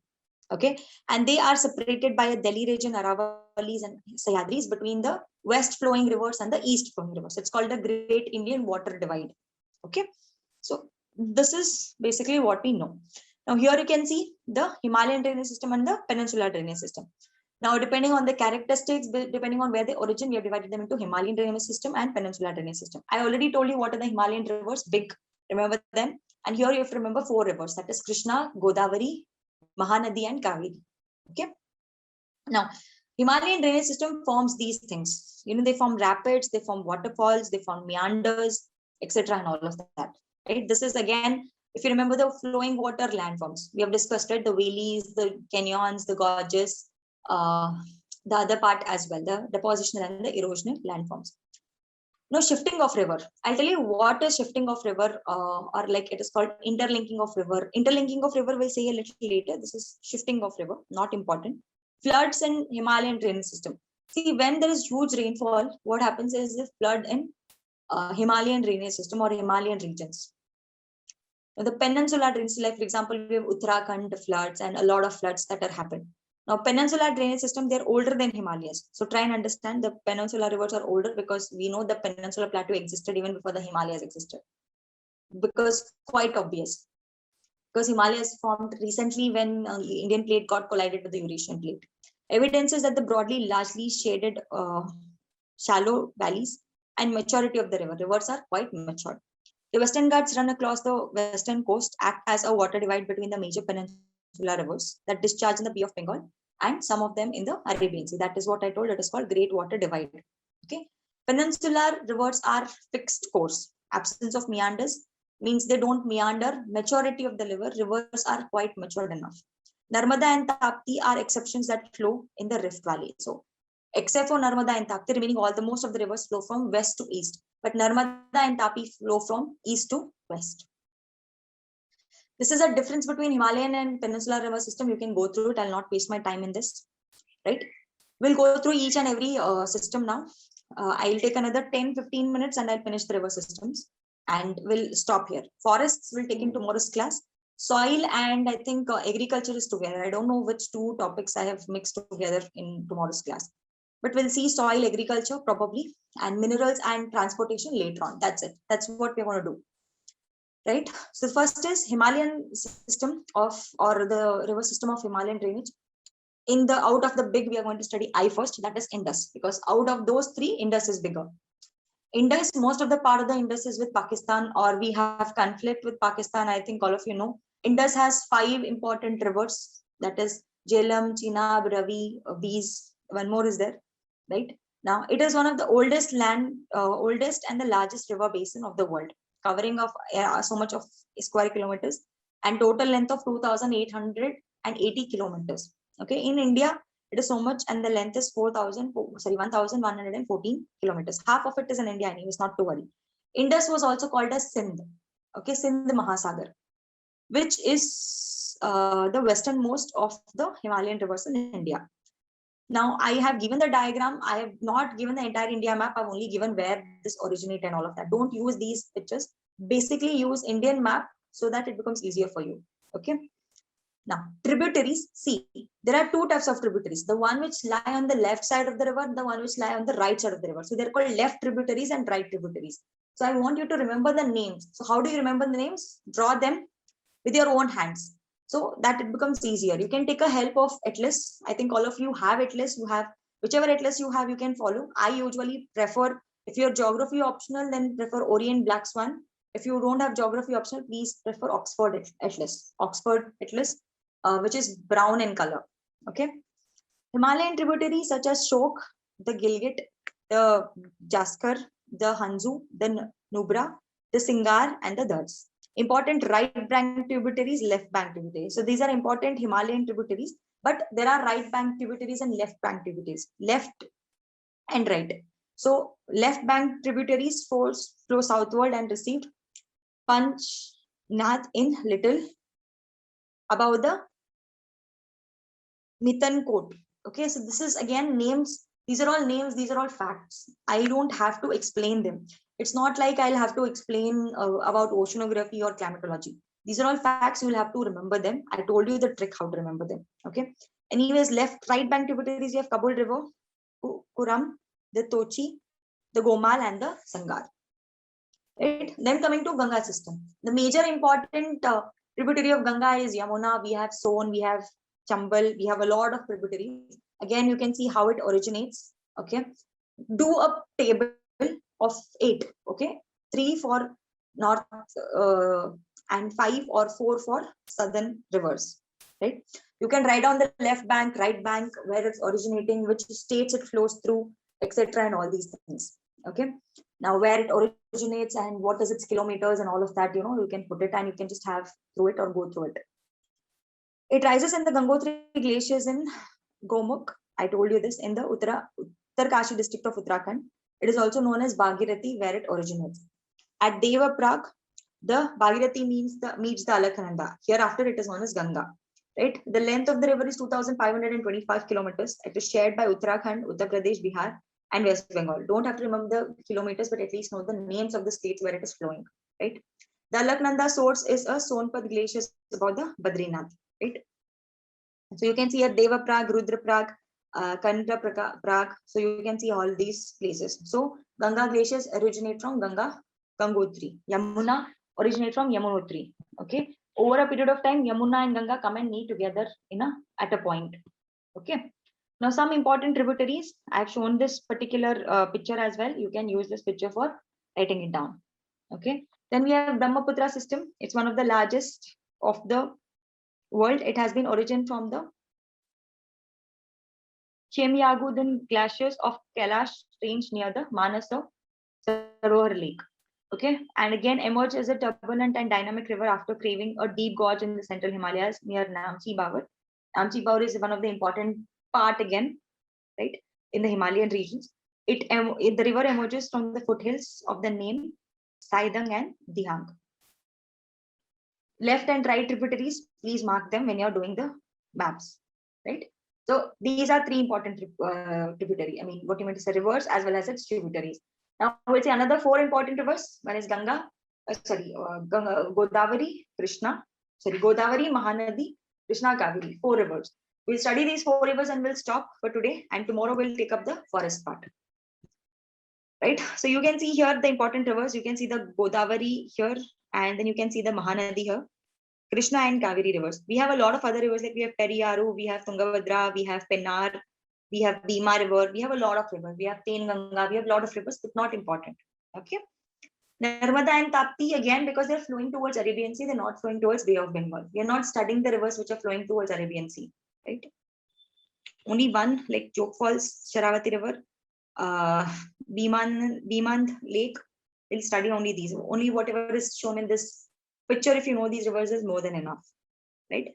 Okay, and they are separated by a Delhi region, Aravalis and Sahyadris between the west flowing rivers and the east flowing rivers. It's called the Great Indian Water Divide. Okay, so this is basically what we know. Now here you can see the Himalayan drainage system and the peninsular drainage system. Now depending on the characteristics, depending on where they origin, we have divided them into Himalayan drainage system and peninsular drainage system. I already told you what are the Himalayan rivers, big, remember them. And here you have to remember 4 rivers, that is Krishna, Godavari, Mahanadi and Kaveri. Okay. Now, Himalayan drainage system forms these things. You know, they form rapids, they form waterfalls, they form meanders, etc. and all of that. Right. This is again, if you remember the flowing water landforms, we have discussed it, the valleys, the canyons, the gorges, the other part as well, the depositional and the erosional landforms. Now, shifting of river. I'll tell you what is shifting of river, or like it is called interlinking of river. Interlinking of river we'll say a little later. This is shifting of river, not important. Floods in Himalayan drainage system. See, when there is huge rainfall, what happens is the flood in Himalayan drainage system or Himalayan regions. Now, the peninsular drainage, like for example, we have Uttarakhand floods and a lot of floods that are happened. Now, peninsular drainage system, they're older than Himalayas. So try and understand the peninsular rivers are older because we know the peninsular plateau existed even before the Himalayas existed. Because quite obvious. Because Himalayas formed recently when the Indian plate got collided with the Eurasian plate. Evidence is that the broadly largely shaded shallow valleys and maturity of the river. Rivers are quite matured. The Western Ghats run across the western coast, act as a water divide between the major peninsular rivers that discharge in the Bay of Bengal and some of them in the Arabian Sea. That is what I told. It is called Great Water Divide. Okay. Peninsular rivers are fixed course. Absence of meanders means they don't meander. Maturity of the river, rivers are quite matured enough. Narmada and Tapti are exceptions that flow in the Rift Valley. So, except for Narmada and Tapti, remaining most of the rivers flow from west to east. But Narmada and Tapi flow from east to west. This is a difference between Himalayan and peninsular river system. You can go through it. I'll not waste my time in this. Right? We'll go through each and every system now. I'll take another 10-15 minutes and I'll finish the river systems. And we'll stop here. Forests will take in tomorrow's class. Soil and I think agriculture is together. I don't know which 2 topics I have mixed together in tomorrow's class. But we'll see soil, agriculture probably, and minerals and transportation later on. That's it. That's what we're going to do. Right. So first is Himalayan system of, or the river system of Himalayan drainage. In the out of the big, we are going to study I first, that is Indus, because out of those 3, Indus is bigger. Indus, most of the part of the Indus is with Pakistan, or we have conflict with Pakistan. I think all of you know. Indus has 5 important rivers, that is Jhelum, Chenab, Ravi, Beas. One more is there, right? Now, it is one of the oldest and the largest river basin of the world, covering of so much of square kilometers and total length of 2,880 kilometers. Okay, in India, it is so much, and the length is 1,114 kilometers. Half of it is in India, anyways, not to worry. Indus was also called as Sindh. Okay, Sindh Mahasagar, which is the westernmost of the Himalayan rivers in India. Now, I have given the diagram. I have not given the entire India map. I've only given where this originates and all of that. Don't use these pictures. Basically, use Indian map so that it becomes easier for you. Okay. Now, tributaries. See, there are two types of tributaries. The one which lie on the left side of the river, the one which lie on the right side of the river. So they're called left tributaries and right tributaries. So I want you to remember the names. So how do you remember the names? Draw them with your own hands, so that it becomes easier. You can take a help of atlas. I think all of you have atlas. You have whichever atlas you have, you can follow. I usually prefer, if you're geography optional, then prefer Orient Black Swan. If you don't have geography optional, please prefer Oxford Atlas, which is brown in color. Okay. Himalayan tributaries such as Shok, the Gilgit, the Jaskar, the Hanzu, the Nubra, the Singar, and the Dars. Important right bank tributaries, left bank tributaries. So these are important Himalayan tributaries, but there are right bank tributaries and left bank tributaries, left and right. So left bank tributaries flow southward and received Panchnath in little above the Mitankot. Okay, so this is again names. These are all names. These are all facts. I don't have to explain them. It's not like I'll have to explain about oceanography or climatology. These are all facts. You'll have to remember them. I told you the trick how to remember them. Okay. Anyways, right bank tributaries, you have Kabul River, Kuram, the Tochi, the Gomal, and the Sangar. Right. Then coming to Ganga system. The major important tributary of Ganga is Yamuna. We have Son, we have Chambal, we have a lot of tributaries. Again, you can see how it originates. Okay. Do a table of 8. Okay. 3 for north and 5 or 4 for southern rivers. Right. You can write down the left bank, right bank, where it's originating, which states it flows through, etc. and all these things. Okay. Now, where it originates and what is its kilometers and all of that, you can put it and you can just have through it or go through it. It rises in the Gangotri glaciers in Gomukh. I told you this, in the Uttarkashi district of Uttarakhand. It is also known as Bhagirathi, where it originates. At Devaprag, the Bhagirathi meets the Alaknanda. Hereafter, it is known as Ganga. Right? The length of the river is 2,525 kilometers. It is shared by Uttarakhand, Uttar Pradesh, Bihar, and West Bengal. Don't have to remember the kilometers, but at least know the names of the states where it is flowing. Right? The Alaknanda source is a Sonpad glacier above the Badrinath. Right? So you can see at Devaprag, Rudraprag, Kanra Prag. So you can see all these places. So Ganga glaciers originate from Gangotri. Yamuna originate from Yamunotri. Okay. Over a period of time, Yamuna and Ganga come and meet together at a point. Okay. Now, some important tributaries. I've shown this particular picture as well. You can use this picture for writing it down. Okay. Then we have Brahmaputra system. It's one of the largest of the world. It has been origin from the Chemyagudan glaciers of Kailash range near the Manasa Sarovar Lake. Okay, and again emerged as a turbulent and dynamic river after craving a deep gorge in the central Himalayas near Namchi Bawar. Namchi Bawar is one of the important part again, right, in the Himalayan regions. The river emerges from the foothills of the name Saidang and Dihang. Left and right tributaries, please mark them when you're doing the maps, right? So these are 3 important tributary. I mean, what you meant to say, rivers as well as its tributaries. Now we'll see another 4 important rivers. One is Godavari, Godavari, Mahanadi, Krishna, Kaveri. 4 rivers. We'll study these 4 rivers and we'll stop for today. And tomorrow we'll take up the forest part. Right. So you can see here the important rivers. You can see the Godavari here, and then you can see the Mahanadi here. Krishna and Kaveri rivers. We have a lot of other rivers, like we have Periyaru, we have Tungabhadra, we have Pennar, we have Bhima river, we have a lot of rivers. We have Tenganga, we have a lot of rivers, but not important. Okay. Narmada and Tapti, again, because they're flowing towards Arabian Sea, they're not flowing towards Bay of Bengal. We are not studying the rivers which are flowing towards Arabian Sea, right? Only one, like Joke Falls, Sharavati River, Bhimand Lake. We'll study only these. Only whatever is shown in this picture, if you know these rivers, is more than enough, right?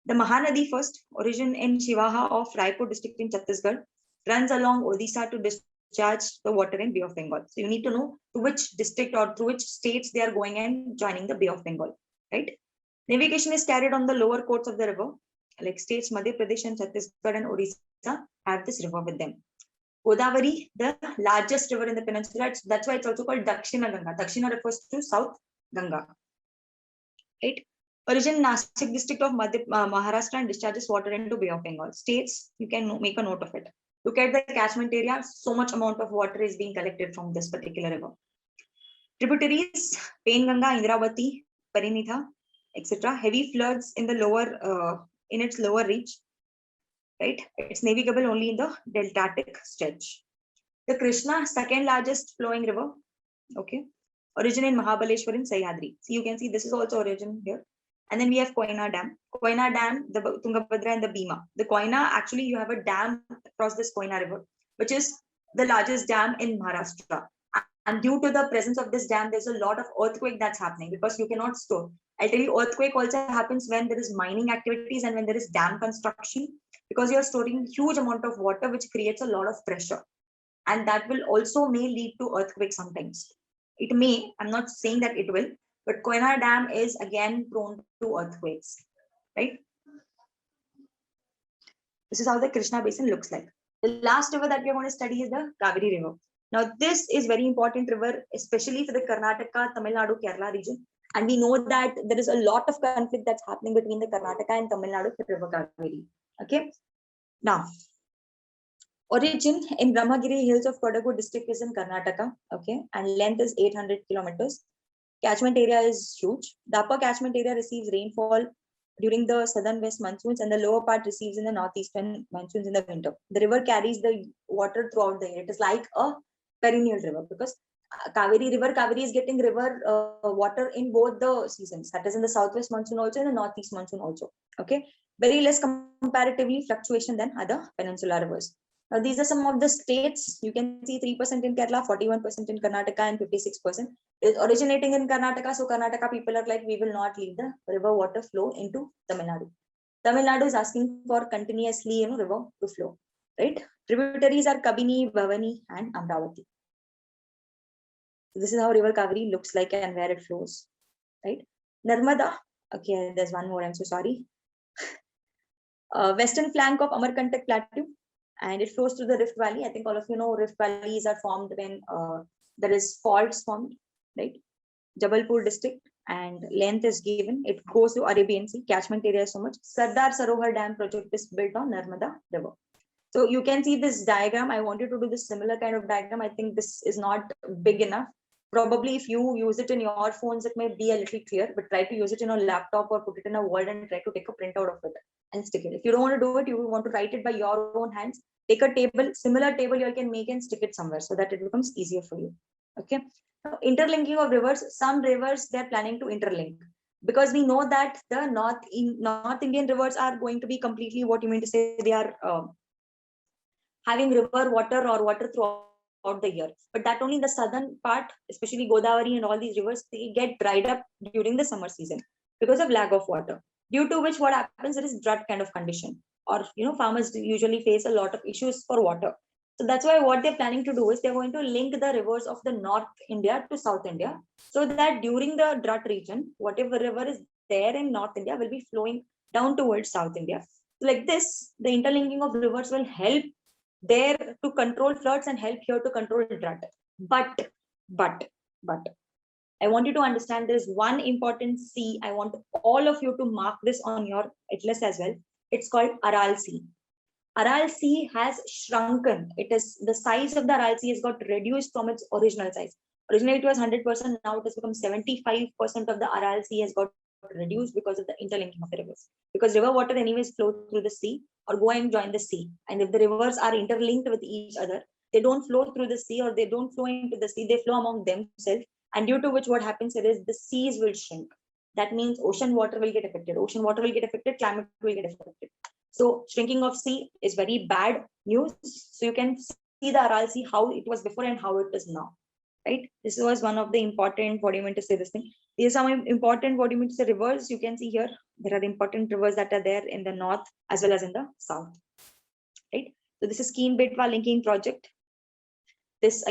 The Mahanadi first, origin in Shivaha of Raipur district in Chhattisgarh, runs along Odisha to discharge the water in Bay of Bengal. So you need to know to which district or through which states they are going and joining the Bay of Bengal, right? Navigation is carried on the lower course of the river, like states Madhya Pradesh and Chhattisgarh and Odisha have this river with them. Godavari, the largest river in the peninsula, that's why it's also called Dakshina Ganga. Dakshina refers to South Ganga, right? Origin Nashik district of Maharashtra and discharges water into Bay of Bengal. States, you can make a note of it. Look at the catchment area, so much amount of water is being collected from this particular river. Tributaries, Penganga, Indravati, Parinitha, etc. Heavy floods in the lower, in its lower reach, right? It's navigable only in the deltatic stretch. The Krishna, second largest flowing river, okay? Origin in Mahabaleshwar in Sahyadri. So you can see this is also origin here. And then we have Koyna Dam. Koyna Dam, the Tungabhadra and the Bhima. The Koyna, actually you have a dam across this Koyna river, which is the largest dam in Maharashtra. And due to the presence of this dam, there's a lot of earthquake that's happening because you cannot store. I'll tell you, earthquake also happens when there is mining activities and when there is dam construction, because you're storing huge amount of water, which creates a lot of pressure. And that will also may lead to earthquake sometimes. It may, I'm not saying that it will, but Koyna Dam is again prone to earthquakes, right? This is how the Krishna Basin looks like. The last river that we are going to study is the Kaveri River. Now, this is very important river, especially for the Karnataka, Tamil Nadu, Kerala region. And we know that there is a lot of conflict that's happening between the Karnataka and Tamil Nadu for River Kaveri. Okay. Now, origin in Brahmagiri Hills of Kodagu district is in Karnataka. Okay. And length is 800 kilometers. Catchment area is huge. The upper catchment area receives rainfall during the southern west monsoons and the lower part receives in the northeastern monsoons in the winter. The river carries the water throughout the year. It is like a perennial river because Kaveri is getting river water in both the seasons. That is in the southwest monsoon also and the northeast monsoon also. Okay. Very less comparatively fluctuation than other peninsular rivers. Now, these are some of the states. You can see 3% in Kerala, 41% in Karnataka, and 56% is originating in Karnataka. So Karnataka people are like, we will not leave the river water flow into Tamil Nadu. Tamil Nadu is asking for continuously, river to flow, right? Tributaries are Kabini, Bhavani, and Amravati. This is how River Kaveri looks like and where it flows, right? Narmada. Okay, there's one more. I'm so sorry. Western flank of Amarkantak Plateau. And it flows through the Rift Valley. I think all of you know Rift Valleys are formed when there is faults formed, right? Jabalpur district, and length is given. It goes to Arabian Sea. Catchment area is so much. Sardar Sarovar Dam project is built on Narmada River. So you can see this diagram. I wanted to do this similar kind of diagram. I think this is not big enough. Probably if you use it in your phones, it may be a little clear, but try to use it in a laptop or put it in a Word and try to take a printout of it and stick it. If you don't want to do it, you want to write it by your own hands, take a table, similar table you can make and stick it somewhere so that it becomes easier for you. Okay. Now, interlinking of rivers, some rivers they're planning to interlink because we know that the North Indian rivers are going to be completely what you mean to say they are having river water or water throughout the year, but that only the southern part, especially Godavari and all these rivers, they get dried up during the summer season because of lack of water, due to which what happens, there is drought kind of condition, or farmers usually face a lot of issues for water. So that's why what they're planning to do is they're going to link the rivers of the North India to South India, so that during the drought region, whatever river is there in North India will be flowing down towards South India. Like this, the interlinking of rivers will help there to control floods and help here to control drought. But I want you to understand there is one important sea. I want all of you to mark this on your atlas as well. It's called Aral Sea. Aral Sea has shrunken. It is the size of the Aral Sea has got reduced from its original size. Originally it was 100%. Now it has become 75% of the Aral Sea has got reduced because of the interlinking of the rivers. Because river water anyways flow through the sea or go and join the sea. And if the rivers are interlinked with each other, they don't flow through the sea or they don't flow into the sea. They flow among themselves. And due to which what happens is the seas will shrink. That means ocean water will get affected. Ocean water will get affected. Climate will get affected. So shrinking of sea is very bad news. So you can see the Aral Sea, how it was before and how it is now, right? This was one of the important, what do you mean to say this thing? These are some important, what do you mean to say, rivers. You can see here, there are the important rivers that are there in the north as well as in the south, right? So this is Keen Betwa linking project. This